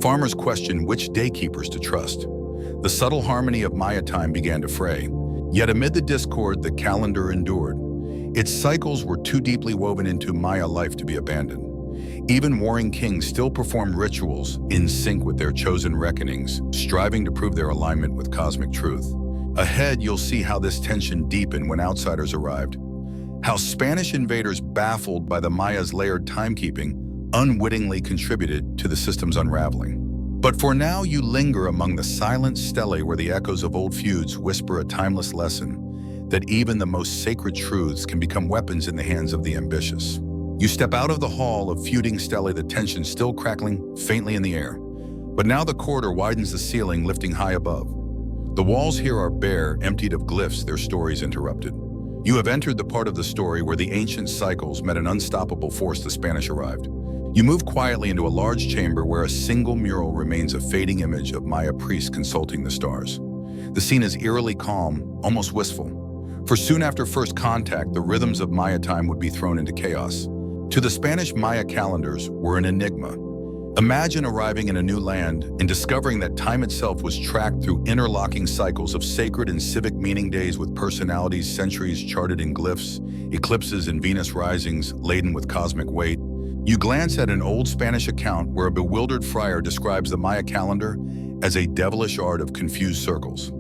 Farmers questioned which daykeepers to trust. The subtle harmony of Maya time began to fray. Yet amid the discord, the calendar endured. Its cycles were too deeply woven into Maya life to be abandoned. Even warring kings still performed rituals in sync with their chosen reckonings, striving to prove their alignment with cosmic truth. Ahead, you'll see how this tension deepened when outsiders arrived. How Spanish invaders, baffled by the Maya's layered timekeeping, unwittingly contributed to the system's unraveling. But for now, you linger among the silent stelae where the echoes of old feuds whisper a timeless lesson that even the most sacred truths can become weapons in the hands of the ambitious. You step out of the hall of feuding stelae, the tension still crackling faintly in the air. But now the corridor widens, the ceiling lifting high above. The walls here are bare, emptied of glyphs, their stories interrupted. You have entered the part of the story where the ancient cycles met an unstoppable force. The Spanish arrived. You move quietly into a large chamber where a single mural remains a fading image of Maya priests consulting the stars. The scene is eerily calm, almost wistful. For soon after first contact, the rhythms of Maya time would be thrown into chaos. To the Spanish, Maya calendars were an enigma. Imagine arriving in a new land and discovering that time itself was tracked through interlocking cycles of sacred and civic meaning days with personalities, centuries charted in glyphs, eclipses and Venus risings laden with cosmic weight. You glance at an old Spanish account where a bewildered friar describes the Maya calendar as a devilish art of confused circles.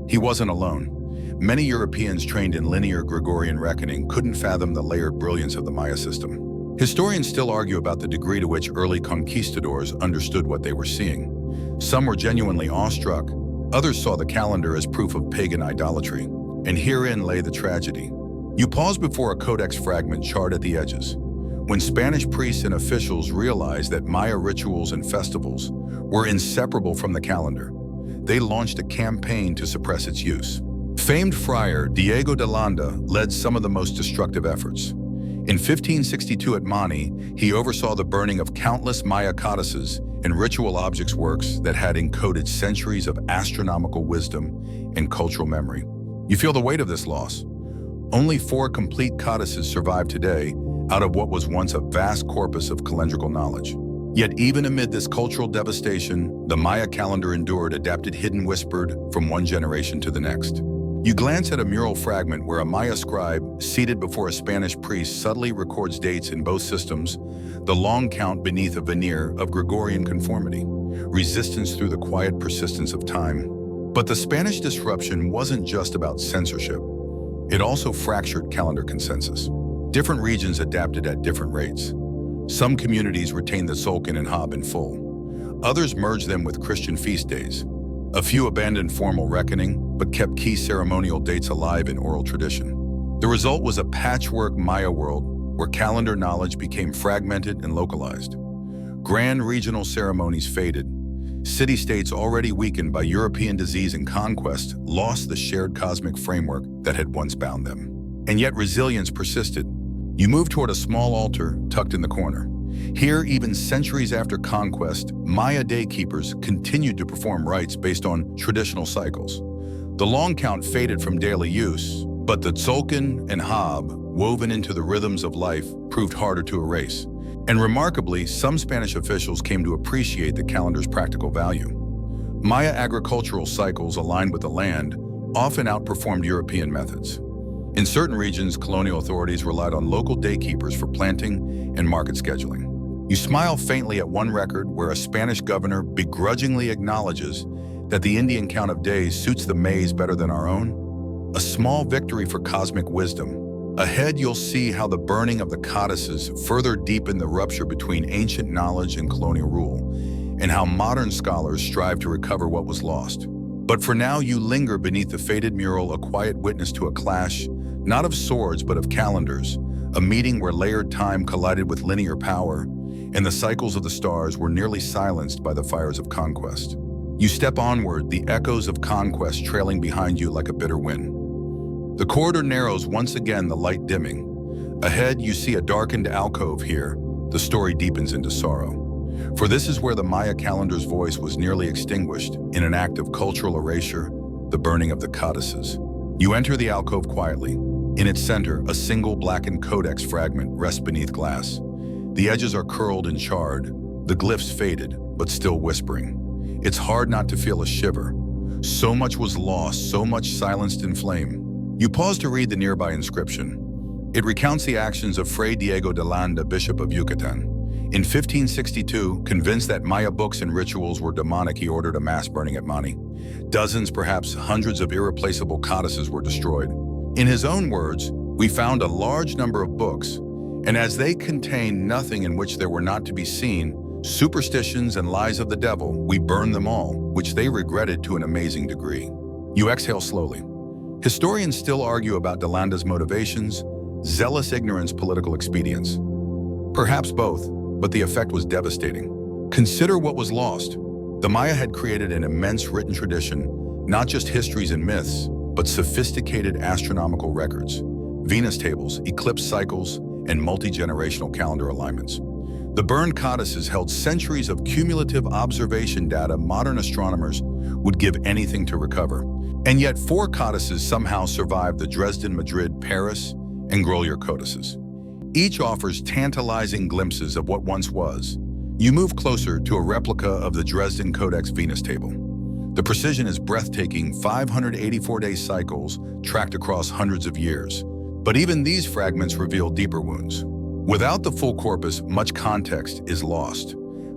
He wasn't alone. Many Europeans trained in linear Gregorian reckoning couldn't fathom the layered brilliance of the Maya system. Historians still argue about the degree to which early conquistadors understood what they were seeing. Some were genuinely awestruck, others saw the calendar as proof of pagan idolatry. And herein lay the tragedy. You pause before a codex fragment charred at the edges. When Spanish priests and officials realized that Maya rituals and festivals were inseparable from the calendar, they launched a campaign to suppress its use. Famed friar Diego de Landa led some of the most destructive efforts. In 1562 at Mani, he oversaw the burning of countless Maya codices and ritual objects works that had encoded centuries of astronomical wisdom and cultural memory. You feel the weight of this loss. Only 4 complete codices survive today out of what was once a vast corpus of calendrical knowledge. Yet even amid this cultural devastation, the Maya calendar endured, adapted, hidden, whispered from one generation to the next. You glance at a mural fragment where a Maya scribe, seated before a Spanish priest, subtly records dates in both systems, the long count beneath a veneer of Gregorian conformity, resistance through the quiet persistence of time. But the Spanish disruption wasn't just about censorship. It also fractured calendar consensus. Different regions adapted at different rates. Some communities retained the Tzolk'in and Haab in full. Others merged them with Christian feast days. A few abandoned formal reckoning, but kept key ceremonial dates alive in oral tradition. The result was a patchwork Maya world where calendar knowledge became fragmented and localized. Grand regional ceremonies faded. City-states already weakened by European disease and conquest lost the shared cosmic framework that had once bound them. And yet resilience persisted. You moved toward a small altar tucked in the corner. Here, even centuries after conquest, Maya daykeepers continued to perform rites based on traditional cycles. The long count faded from daily use, but the Tzolk'in and Haab, woven into the rhythms of life, proved harder to erase. And remarkably, some Spanish officials came to appreciate the calendar's practical value. Maya agricultural cycles aligned with the land often outperformed European methods. In certain regions, colonial authorities relied on local daykeepers for planting and market scheduling. You smile faintly at one record where a Spanish governor begrudgingly acknowledges that the Indian count of days suits the maize better than our own. A small victory for cosmic wisdom. Ahead, you'll see how the burning of the codices further deepened the rupture between ancient knowledge and colonial rule, and how modern scholars strive to recover what was lost. But for now, you linger beneath the faded mural, a quiet witness to a clash, not of swords, but of calendars, a meeting where layered time collided with linear power, and the cycles of the stars were nearly silenced by the fires of conquest. You step onward, the echoes of conquest trailing behind you like a bitter wind. The corridor narrows once again, the light dimming. Ahead, you see a darkened alcove here. The story deepens into sorrow. For this is where the Maya calendar's voice was nearly extinguished in an act of cultural erasure, the burning of the codices. You enter the alcove quietly. In its center, a single blackened codex fragment rests beneath glass. The edges are curled and charred, the glyphs faded, but still whispering. It's hard not to feel a shiver. So much was lost, so much silenced in flame. You pause to read the nearby inscription. It recounts the actions of Fray Diego de Landa, Bishop of Yucatan. In 1562, convinced that Maya books and rituals were demonic, he ordered a mass burning at Mani. Dozens, perhaps hundreds of irreplaceable codices were destroyed. In his own words, "We found a large number of books, and as they contained nothing in which there were not to be seen, superstitions and lies of the devil, we burned them all," which they regretted to an amazing degree. You exhale slowly. Historians still argue about de Landa's motivations, zealous ignorance, political expedience. Perhaps both, but the effect was devastating. Consider what was lost. The Maya had created an immense written tradition, not just histories and myths, but sophisticated astronomical records, Venus tables, eclipse cycles, and multi-generational calendar alignments. The burned codices held centuries of cumulative observation data modern astronomers would give anything to recover. And yet 4 codices somehow survived: the Dresden, Madrid, Paris, and Grolier codices. Each offers tantalizing glimpses of what once was. You move closer to a replica of the Dresden Codex Venus table. The precision is breathtaking, 584-day cycles tracked across hundreds of years. But even these fragments reveal deeper wounds. Without the full corpus, much context is lost.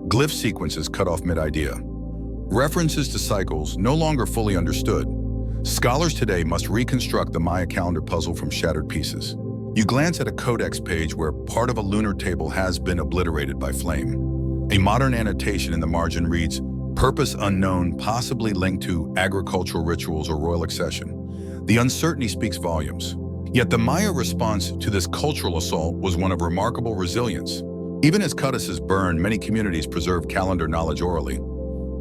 Glyph sequences cut off mid-idea. References to cycles no longer fully understood. Scholars today must reconstruct the Maya calendar puzzle from shattered pieces. You glance at a codex page where part of a lunar table has been obliterated by flame. A modern annotation in the margin reads, "Purpose unknown, possibly linked to agricultural rituals or royal accession." The uncertainty speaks volumes. Yet the Maya response to this cultural assault was one of remarkable resilience. Even as codices burned, many communities preserved calendar knowledge orally.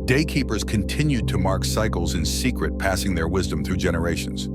Daykeepers continued to mark cycles in secret, passing their wisdom through generations.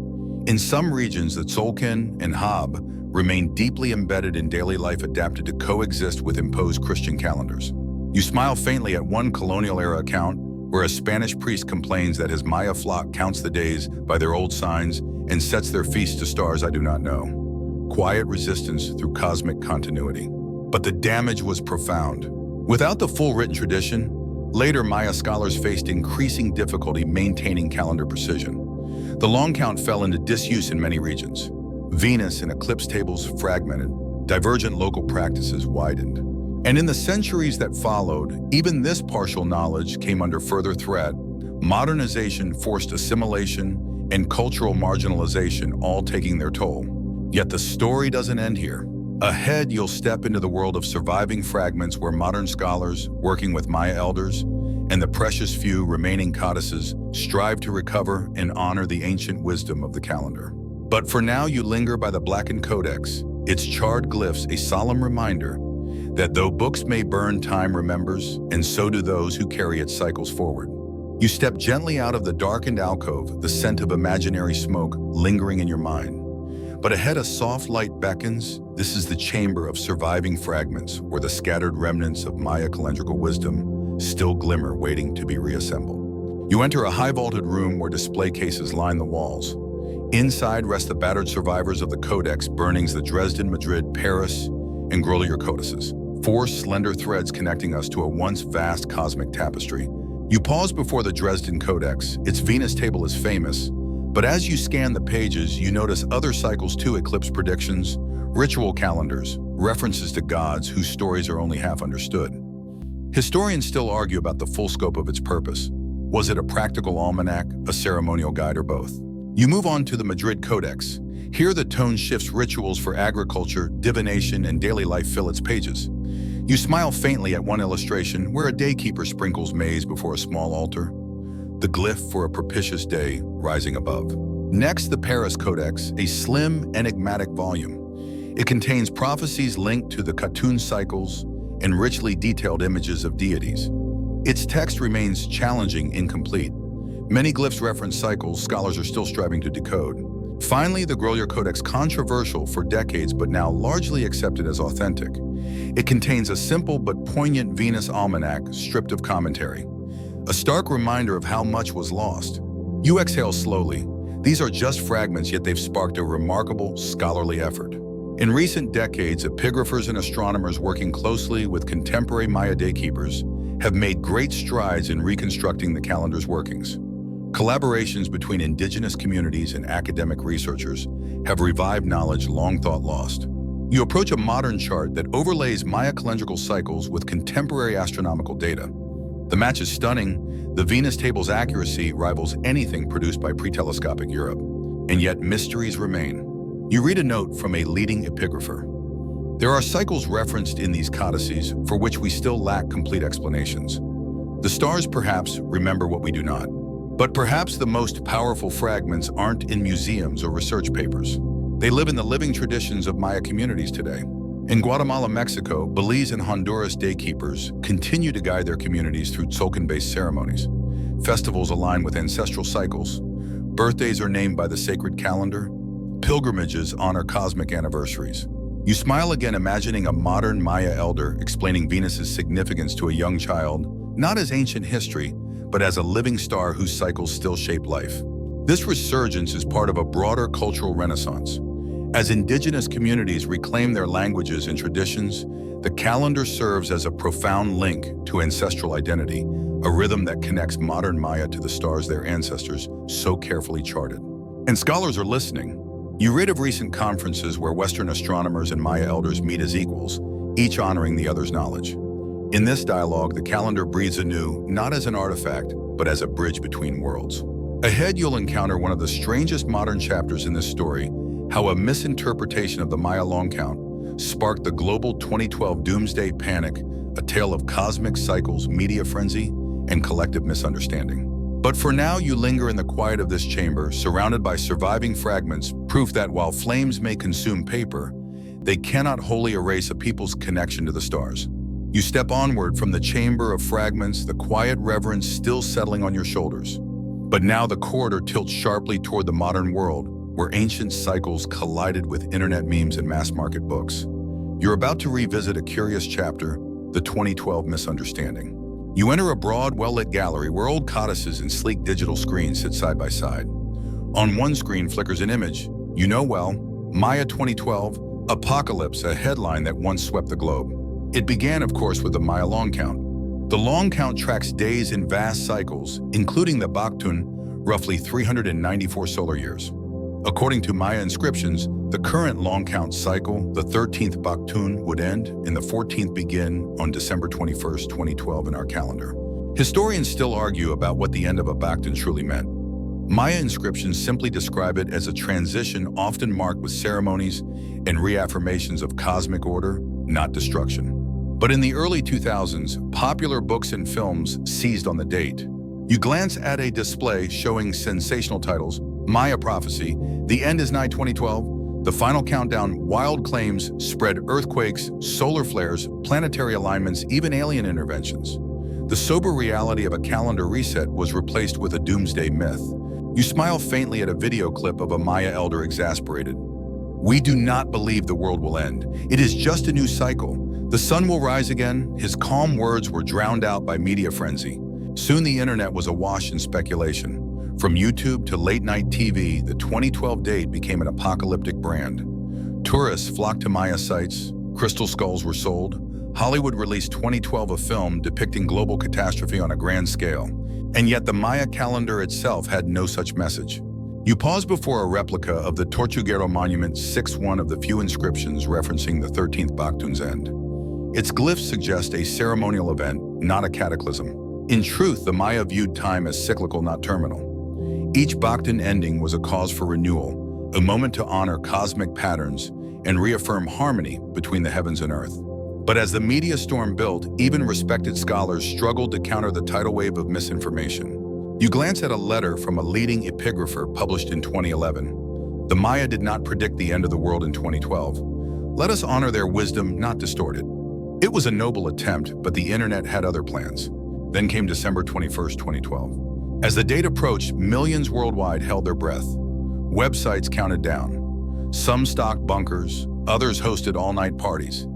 In some regions, the Tzolk'in and Haab remained deeply embedded in daily life, adapted to coexist with imposed Christian calendars. You smile faintly at one colonial-era account where a Spanish priest complains that his Maya flock counts the days by their old signs and sets their feasts to stars I do not know. Quiet resistance through cosmic continuity. But the damage was profound. Without the full written tradition, later Maya scholars faced increasing difficulty maintaining calendar precision. The long count fell into disuse in many regions. Venus and eclipse tables fragmented, divergent local practices widened. And in the centuries that followed, even this partial knowledge came under further threat. Modernization forced assimilation and cultural marginalization, all taking their toll. Yet the story doesn't end here. Ahead, you'll step into the world of surviving fragments where modern scholars, working with Maya elders, and the precious few remaining codices strive to recover and honor the ancient wisdom of the calendar. But for now, you linger by the blackened codex, its charred glyphs, a solemn reminder that though books may burn, time remembers, and so do those who carry its cycles forward. You step gently out of the darkened alcove, the scent of imaginary smoke lingering in your mind. But ahead, a soft light beckons. This is the chamber of surviving fragments, where the scattered remnants of Maya calendrical wisdom still glimmer, waiting to be reassembled. You enter a high-vaulted room where display cases line the walls. Inside rest the battered survivors of the Codex burnings, the Dresden, Madrid, Paris, and Grolier codices. 4 slender threads connecting us to a once vast cosmic tapestry. You pause before the Dresden Codex. Its Venus table is famous, but as you scan the pages, you notice other cycles too: eclipse predictions, ritual calendars, references to gods whose stories are only half understood. Historians still argue about the full scope of its purpose. Was it a practical almanac, a ceremonial guide, or both? You move on to the Madrid Codex. Here the tone shifts. Rituals for agriculture, divination, and daily life fill its pages. You smile faintly at one illustration where a daykeeper sprinkles maize before a small altar, the glyph for a propitious day rising above. Next, the Paris Codex, a slim, enigmatic volume. It contains prophecies linked to the Khatun cycles and richly detailed images of deities. Its text remains challenging, incomplete. Many glyphs reference cycles scholars are still striving to decode. Finally, the Grolier Codex, controversial for decades but now largely accepted as authentic. It contains a simple but poignant Venus almanac stripped of commentary, a stark reminder of how much was lost. You exhale slowly. These are just fragments, yet they've sparked a remarkable scholarly effort. In recent decades, epigraphers and astronomers working closely with contemporary Maya daykeepers have made great strides in reconstructing the calendar's workings. Collaborations between indigenous communities and academic researchers have revived knowledge long thought lost. You approach a modern chart that overlays Maya calendrical cycles with contemporary astronomical data. The match is stunning. The Venus table's accuracy rivals anything produced by pre-telescopic Europe. And yet mysteries remain. You read a note from a leading epigrapher. There are cycles referenced in these codices for which we still lack complete explanations. The stars perhaps remember what we do not. But perhaps the most powerful fragments aren't in museums or research papers. They live in the living traditions of Maya communities today. In Guatemala, Mexico, Belize, and Honduras, daykeepers continue to guide their communities through Tzolk'in-based ceremonies. Festivals align with ancestral cycles. Birthdays are named by the sacred calendar. Pilgrimages honor cosmic anniversaries. You smile again, imagining a modern Maya elder explaining Venus's significance to a young child, not as ancient history, but as a living star whose cycles still shape life. This resurgence is part of a broader cultural renaissance. As indigenous communities reclaim their languages and traditions, the calendar serves as a profound link to ancestral identity, a rhythm that connects modern Maya to the stars their ancestors so carefully charted. And scholars are listening. You read of recent conferences where Western astronomers and Maya elders meet as equals, each honoring the other's knowledge. In this dialogue, the calendar breathes anew, not as an artifact, but as a bridge between worlds. Ahead, you'll encounter one of the strangest modern chapters in this story, how a misinterpretation of the Maya long count sparked the global 2012 doomsday panic, a tale of cosmic cycles, media frenzy, and collective misunderstanding. But for now, you linger in the quiet of this chamber, surrounded by surviving fragments, proof that while flames may consume paper, they cannot wholly erase a people's connection to the stars. You step onward from the chamber of fragments, the quiet reverence still settling on your shoulders. But now the corridor tilts sharply toward the modern world, where ancient cycles collided with internet memes and mass-market books. You're about to revisit a curious chapter, the 2012 misunderstanding. You enter a broad, well-lit gallery where old codices and sleek digital screens sit side by side. On one screen flickers an image you know well, Maya 2012, Apocalypse, a headline that once swept the globe. It began, of course, with the Maya long count. The long count tracks days in vast cycles, including the Baktun, roughly 394 solar years. According to Maya inscriptions, the current long count cycle, the 13th Baktun, would end and the 14th begin on December 21st, 2012 in our calendar. Historians still argue about what the end of a Baktun truly meant. Maya inscriptions simply describe it as a transition often marked with ceremonies and reaffirmations of cosmic order, not destruction. But in the early 2000s, popular books and films seized on the date. You glance at a display showing sensational titles: Maya Prophecy, The End is Nigh 2012, The Final Countdown, wild claims spread earthquakes, solar flares, planetary alignments, even alien interventions. The sober reality of a calendar reset was replaced with a doomsday myth. You smile faintly at a video clip of a Maya elder exasperated. "We do not believe the world will end. It is just a new cycle. The sun will rise again." His calm words were drowned out by media frenzy. Soon the internet was awash in speculation. From YouTube to late-night TV, the 2012 date became an apocalyptic brand. Tourists flocked to Maya sites, crystal skulls were sold. Hollywood released 2012 a film depicting global catastrophe on a grand scale. And yet the Maya calendar itself had no such message. You pause before a replica of the Tortuguero Monument 6-1 of the few inscriptions referencing the 13th Baktun's end. Its glyphs suggest a ceremonial event, not a cataclysm. In truth, the Maya viewed time as cyclical, not terminal. Each Baktun ending was a cause for renewal, a moment to honor cosmic patterns and reaffirm harmony between the heavens and earth. But as the media storm built, even respected scholars struggled to counter the tidal wave of misinformation. You glance at a letter from a leading epigrapher published in 2011. The Maya did not predict the end of the world in 2012. Let us honor their wisdom, not distort it. It was a noble attempt, but the internet had other plans. Then came December 21st, 2012. As the date approached, millions worldwide held their breath. Websites counted down. Some stocked bunkers, others hosted all-night parties.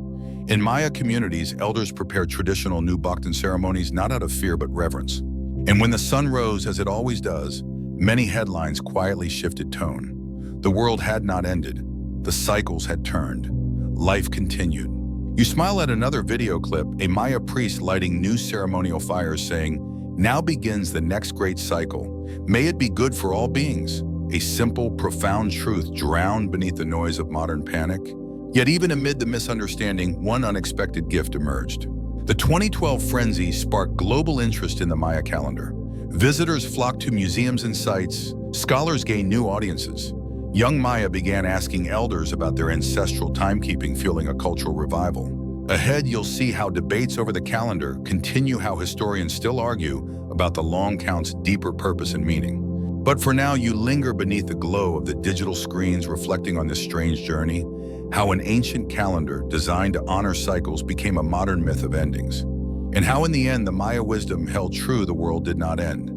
In Maya communities, elders prepared traditional new Baktun ceremonies not out of fear but reverence. And when the sun rose, as it always does, many headlines quietly shifted tone. The world had not ended. The cycles had turned. Life continued. You smile at another video clip, a Maya priest lighting new ceremonial fires saying, "Now begins the next great cycle. May it be good for all beings." A simple, profound truth drowned beneath the noise of modern panic. Yet even amid the misunderstanding, one unexpected gift emerged. The 2012 frenzy sparked global interest in the Maya calendar. Visitors flocked to museums and sites. Scholars gained new audiences. Young Maya began asking elders about their ancestral timekeeping, fueling a cultural revival. Ahead, you'll see how debates over the calendar continue, how historians still argue about the long count's deeper purpose and meaning. But for now, you linger beneath the glow of the digital screens, reflecting on this strange journey, how an ancient calendar designed to honor cycles became a modern myth of endings, and how in the end the Maya wisdom held true: the world did not end.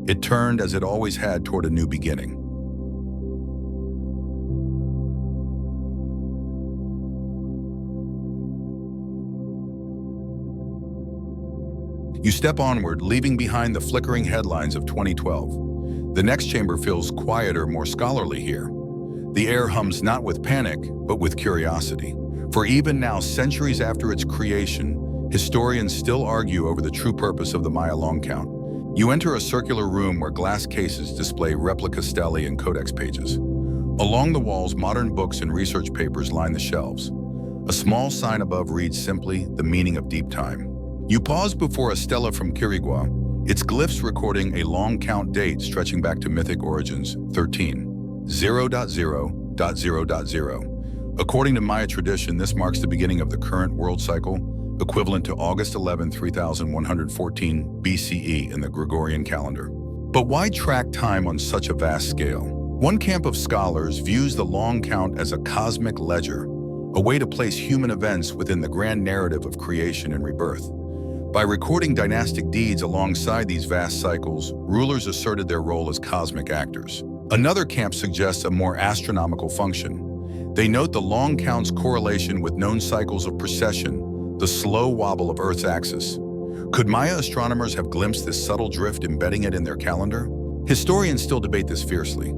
It turned, as it always had, toward a new beginning. You step onward, leaving behind the flickering headlines of 2012. The next chamber feels quieter, more scholarly here. The air hums not with panic, but with curiosity. For even now, centuries after its creation, historians still argue over the true purpose of the Maya long count. You enter a circular room where glass cases display replica stelae and codex pages. Along the walls, modern books and research papers line the shelves. A small sign above reads simply, "The meaning of deep time." You pause before a stela from Quirigua, its glyphs recording a long count date stretching back to mythic origins, 13, 0.0.0.0. According to Maya tradition, this marks the beginning of the current world cycle, equivalent to August 11, 3114 BCE in the Gregorian calendar. But why track time on such a vast scale? One camp of scholars views the long count as a cosmic ledger, a way to place human events within the grand narrative of creation and rebirth. By recording dynastic deeds alongside these vast cycles, rulers asserted their role as cosmic actors. Another camp suggests a more astronomical function. They note the long count's correlation with known cycles of precession, the slow wobble of Earth's axis. Could Maya astronomers have glimpsed this subtle drift, embedding it in their calendar? Historians still debate this fiercely.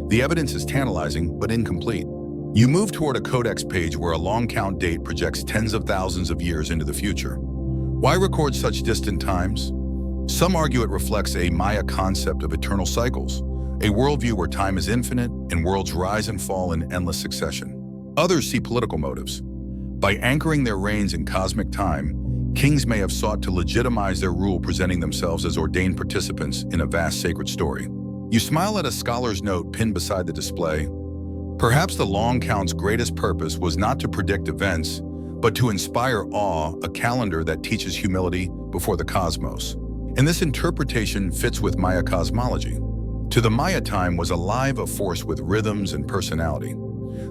The evidence is tantalizing, but incomplete. You move toward a codex page where a long count date projects tens of thousands of years into the future. Why record such distant times? Some argue it reflects a Maya concept of eternal cycles, a worldview where time is infinite and worlds rise and fall in endless succession. Others see political motives. By anchoring their reigns in cosmic time, kings may have sought to legitimize their rule, presenting themselves as ordained participants in a vast sacred story. You smile at a scholar's note pinned beside the display. Perhaps the long count's greatest purpose was not to predict events, but to inspire awe, a calendar that teaches humility before the cosmos. And this interpretation fits with Maya cosmology. To the Maya, time was alive, a force with rhythms and personality.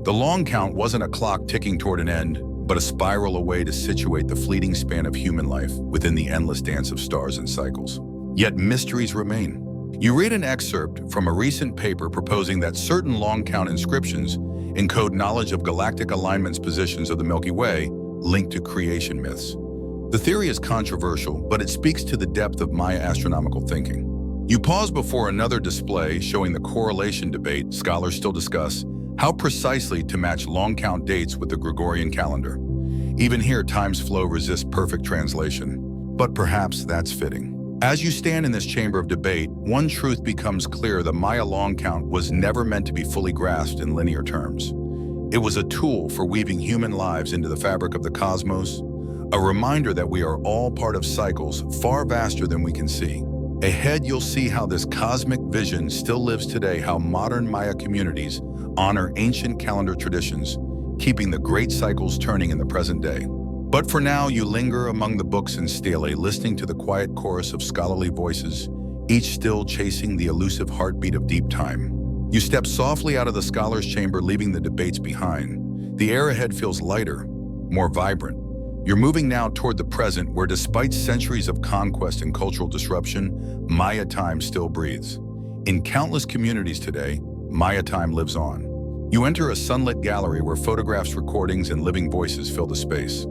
The long count wasn't a clock ticking toward an end, but a spiral away to situate the fleeting span of human life within the endless dance of stars and cycles. Yet mysteries remain. You read an excerpt from a recent paper proposing that certain long count inscriptions encode knowledge of galactic alignments, positions of the Milky Way, linked to creation myths. The theory is controversial, but it speaks to the depth of Maya astronomical thinking. You pause before another display showing the correlation debate. Scholars still discuss how precisely to match long count dates with the Gregorian calendar. Even here, time's flow resists perfect translation, but perhaps that's fitting. As you stand in this chamber of debate, one truth becomes clear: the Maya long count was never meant to be fully grasped in linear terms. It was a tool for weaving human lives into the fabric of the cosmos, a reminder that we are all part of cycles far vaster than we can see. Ahead, you'll see how this cosmic vision still lives today, how modern Maya communities honor ancient calendar traditions, keeping the great cycles turning in the present day. But for now, you linger among the books and stelae, listening to the quiet chorus of scholarly voices, each still chasing the elusive heartbeat of deep time. You step softly out of the scholar's chamber, leaving the debates behind. The air ahead feels lighter, more vibrant. You're moving now toward the present, where despite centuries of conquest and cultural disruption, Maya time still breathes. In countless communities today, Maya time lives on. You enter a sunlit gallery where photographs, recordings, and living voices fill the space.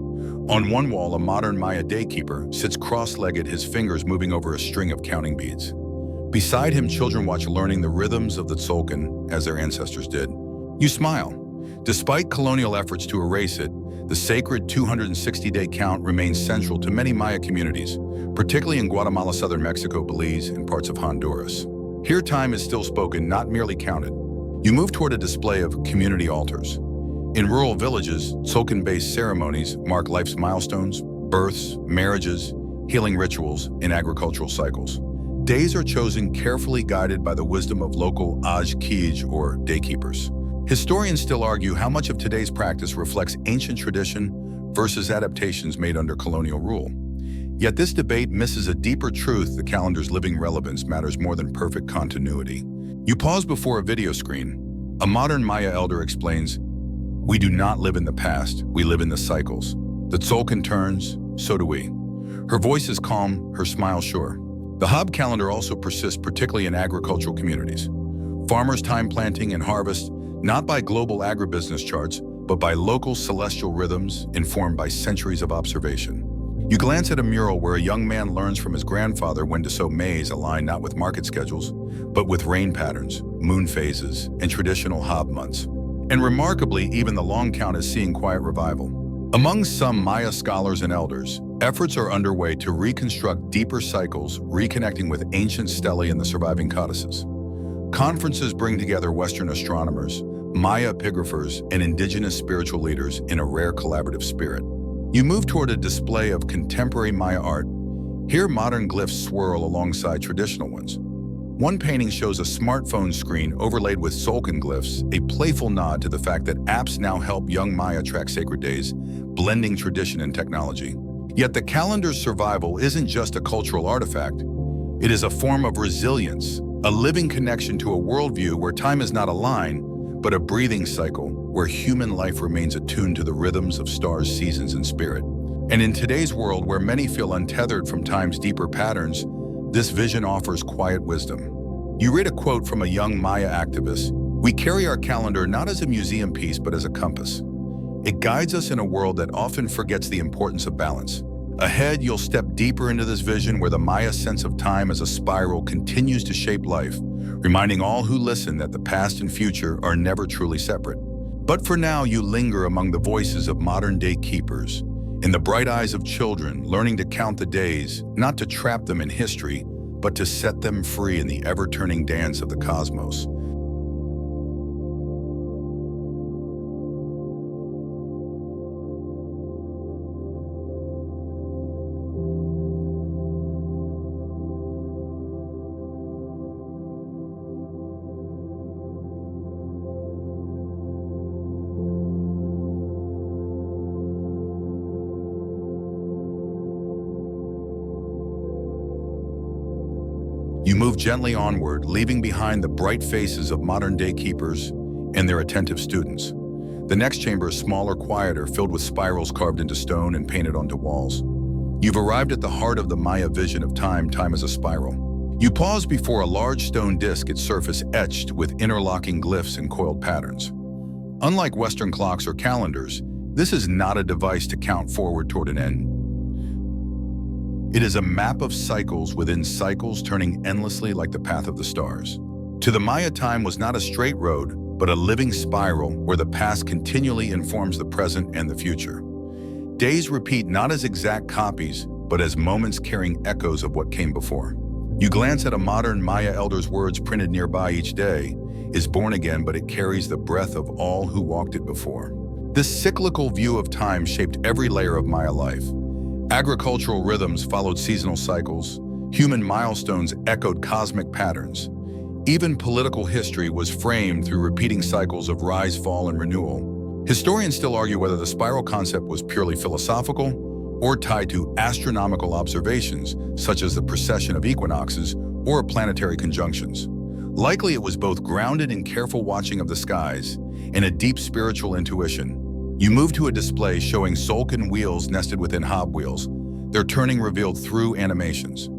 On one wall, a modern Maya daykeeper sits cross-legged, his fingers moving over a string of counting beads. Beside him, children watch, learning the rhythms of the Tzolk'in as their ancestors did. You smile. Despite colonial efforts to erase it, the sacred 260-day count remains central to many Maya communities, particularly in Guatemala, southern Mexico, Belize, and parts of Honduras. Here, time is still spoken, not merely counted. You move toward a display of community altars. In rural villages, Tzolk'in-based ceremonies mark life's milestones, births, marriages, healing rituals, and agricultural cycles. Days are chosen carefully, guided by the wisdom of local Kij or daykeepers. Historians still argue how much of today's practice reflects ancient tradition versus adaptations made under colonial rule. Yet this debate misses a deeper truth: the calendar's living relevance matters more than perfect continuity. You pause before a video screen. A modern Maya elder explains, "We do not live in the past, we live in the cycles. The Tzolk'in turns, so do we." Her voice is calm, her smile sure. The Haab calendar also persists, particularly in agricultural communities. Farmers time planting and harvest, not by global agribusiness charts, but by local celestial rhythms informed by centuries of observation. You glance at a mural where a young man learns from his grandfather when to sow maize, aligned not with market schedules, but with rain patterns, moon phases, and traditional Haab months. And remarkably, even the long count is seeing quiet revival. Among some Maya scholars and elders, efforts are underway to reconstruct deeper cycles, reconnecting with ancient stelae and the surviving codices. Conferences bring together Western astronomers, Maya epigraphers, and indigenous spiritual leaders in a rare collaborative spirit. You move toward a display of contemporary Maya art. Here, modern glyphs swirl alongside traditional ones. One painting shows a smartphone screen overlaid with Tzolk'in glyphs, a playful nod to the fact that apps now help young Maya track sacred days, blending tradition and technology. Yet the calendar's survival isn't just a cultural artifact. It is a form of resilience, a living connection to a worldview where time is not a line, but a breathing cycle where human life remains attuned to the rhythms of stars, seasons, and spirit. And in today's world where many feel untethered from time's deeper patterns, this vision offers quiet wisdom. You read a quote from a young Maya activist: "We carry our calendar not as a museum piece, but as a compass. It guides us in a world that often forgets the importance of balance." Ahead, you'll step deeper into this vision where the Maya sense of time as a spiral continues to shape life, reminding all who listen that the past and future are never truly separate. But for now, you linger among the voices of modern-day keepers, in the bright eyes of children, learning to count the days, not to trap them in history, but to set them free in the ever-turning dance of the cosmos. You move gently onward, leaving behind the bright faces of modern-day keepers and their attentive students. The next chamber is smaller, quieter, filled with spirals carved into stone and painted onto walls. You've arrived at the heart of the Maya vision of time as a spiral. You pause before a large stone disc, its surface etched with interlocking glyphs and coiled patterns. Unlike Western clocks or calendars, this is not a device to count forward toward an end. It is a map of cycles within cycles, turning endlessly like the path of the stars. To the Maya, time was not a straight road, but a living spiral where the past continually informs the present and the future. Days repeat not as exact copies, but as moments carrying echoes of what came before. You glance at a modern Maya elder's words printed nearby: "Each day is born again, but it carries the breath of all who walked it before." This cyclical view of time shaped every layer of Maya life. Agricultural rhythms followed seasonal cycles, human milestones echoed cosmic patterns. Even political history was framed through repeating cycles of rise, fall, and renewal. Historians still argue whether the spiral concept was purely philosophical or tied to astronomical observations, such as the precession of equinoxes or planetary conjunctions. Likely it was both grounded in careful watching of the skies and a deep spiritual intuition. You move to a display showing Tzolk'in wheels nested within Haab wheels, their turning revealed through animations.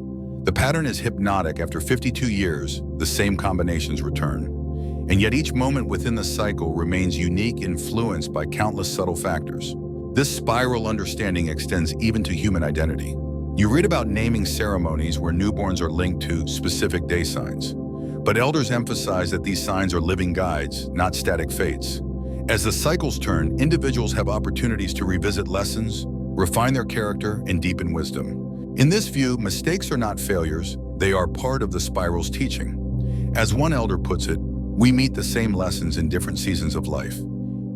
The pattern is hypnotic. After 52 years, the same combinations return. And yet each moment within the cycle remains unique, influenced by countless subtle factors. This spiral understanding extends even to human identity. You read about naming ceremonies where newborns are linked to specific day signs. But elders emphasize that these signs are living guides, not static fates. As the cycles turn, individuals have opportunities to revisit lessons, refine their character, and deepen wisdom. In this view, mistakes are not failures, they are part of the spiral's teaching. As one elder puts it, we meet the same lessons in different seasons of life.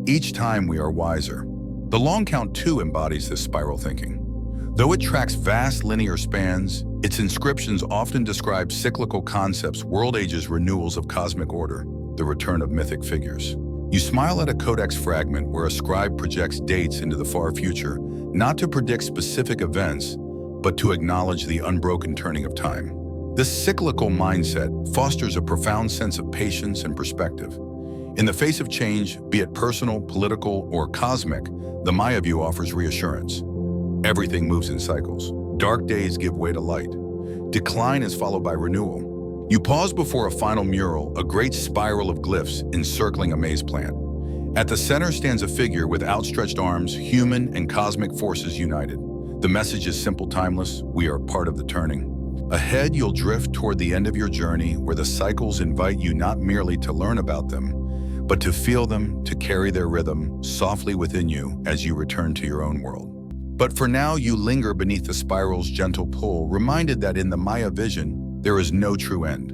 Each time we are wiser. The long count too embodies this spiral thinking. Though it tracks vast linear spans, its inscriptions often describe cyclical concepts, world ages, renewals of cosmic order, the return of mythic figures. You smile at a codex fragment where a scribe projects dates into the far future, not to predict specific events, but to acknowledge the unbroken turning of time. This cyclical mindset fosters a profound sense of patience and perspective. In the face of change, be it personal, political, or cosmic, the Maya view offers reassurance. Everything moves in cycles. Dark days give way to light. Decline is followed by renewal. You pause before a final mural, a great spiral of glyphs encircling a maze plant. At the center stands a figure with outstretched arms, human and cosmic forces united. The message is simple, timeless: we are part of the turning. Ahead, you'll drift toward the end of your journey, where the cycles invite you not merely to learn about them, but to feel them, to carry their rhythm softly within you as you return to your own world. But for now, you linger beneath the spiral's gentle pull, reminded that in the Maya vision, there is no true end.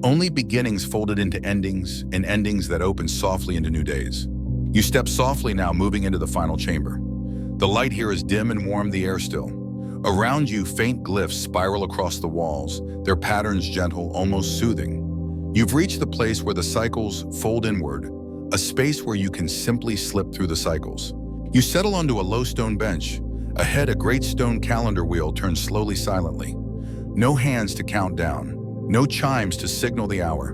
Only beginnings folded into endings, and endings that open softly into new days. You step softly now, moving into the final chamber. The light here is dim and warm, the air still. Around you, faint glyphs spiral across the walls, their patterns gentle, almost soothing. You've reached the place where the cycles fold inward, a space where you can simply slip through the cycles. You settle onto a low stone bench. Ahead, a great stone calendar wheel turns slowly, silently. No hands to count down, no chimes to signal the hour.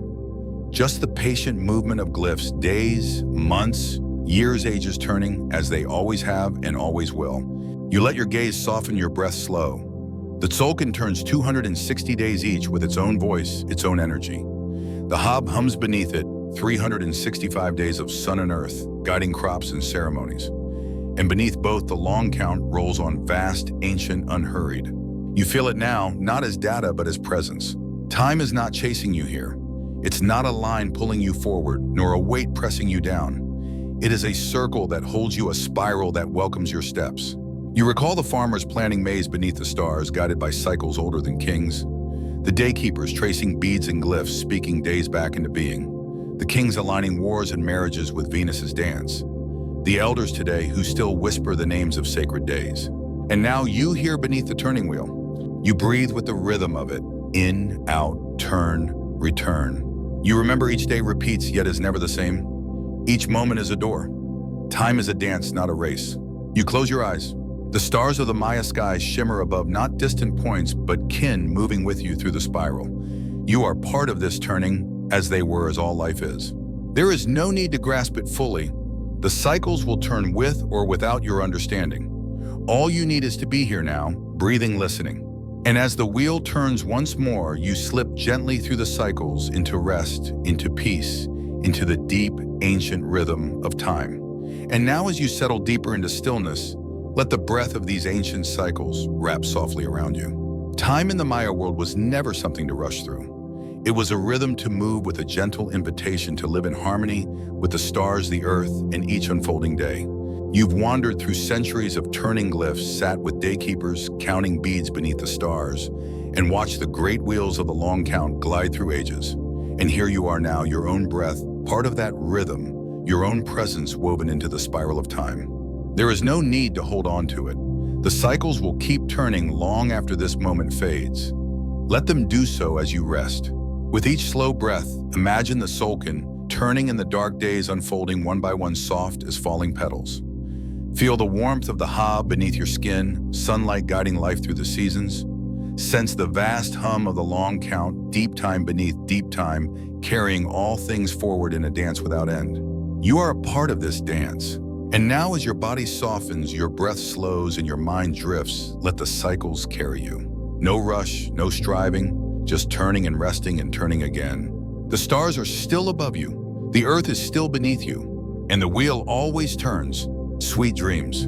Just the patient movement of glyphs, days, months, years, ages turning, as they always have and always will. You let your gaze soften, your breath slow. The Tzolk'in turns 260 days each with its own voice, its own energy. The Haab hums beneath it, 365 days of sun and earth, guiding crops and ceremonies. And beneath both, the long count rolls on vast, ancient, unhurried. You feel it now, not as data, but as presence. Time is not chasing you here. It's not a line pulling you forward, nor a weight pressing you down. It is a circle that holds you, a spiral that welcomes your steps. You recall the farmers planting maize beneath the stars, guided by cycles older than kings. The daykeepers tracing beads and glyphs, speaking days back into being. The kings aligning wars and marriages with Venus's dance. The elders today who still whisper the names of sacred days. And now you here beneath the turning wheel. You breathe with the rhythm of it. In, out, turn, return. You remember each day repeats, yet is never the same. Each moment is a door. Time is a dance, not a race. You close your eyes. The stars of the Maya sky shimmer above, not distant points, but kin moving with you through the spiral. You are part of this turning, as they were, as all life is. There is no need to grasp it fully. The cycles will turn with or without your understanding. All you need is to be here now, breathing, listening. And as the wheel turns once more, you slip gently through the cycles into rest, into peace, into the deep, ancient rhythm of time. And now as you settle deeper into stillness, let the breath of these ancient cycles wrap softly around you. Time in the Maya world was never something to rush through. It was a rhythm to move with a gentle invitation to live in harmony with the stars, the earth, and each unfolding day. You've wandered through centuries of turning glyphs, sat with daykeepers, counting beads beneath the stars, and watched the great wheels of the long count glide through ages. And here you are now, your own breath, part of that rhythm, your own presence woven into the spiral of time. There is no need to hold on to it. The cycles will keep turning long after this moment fades. Let them do so as you rest. With each slow breath, imagine the Tzolk'in turning in the dark days, unfolding one by one, soft as falling petals. Feel the warmth of the Haab beneath your skin, sunlight guiding life through the seasons. Sense the vast hum of the long count, deep time beneath deep time, carrying all things forward in a dance without end. You are a part of this dance. And now as your body softens, your breath slows, and your mind drifts, let the cycles carry you. No rush, no striving, just turning and resting and turning again. The stars are still above you. The earth is still beneath you. And the wheel always turns. Sweet dreams.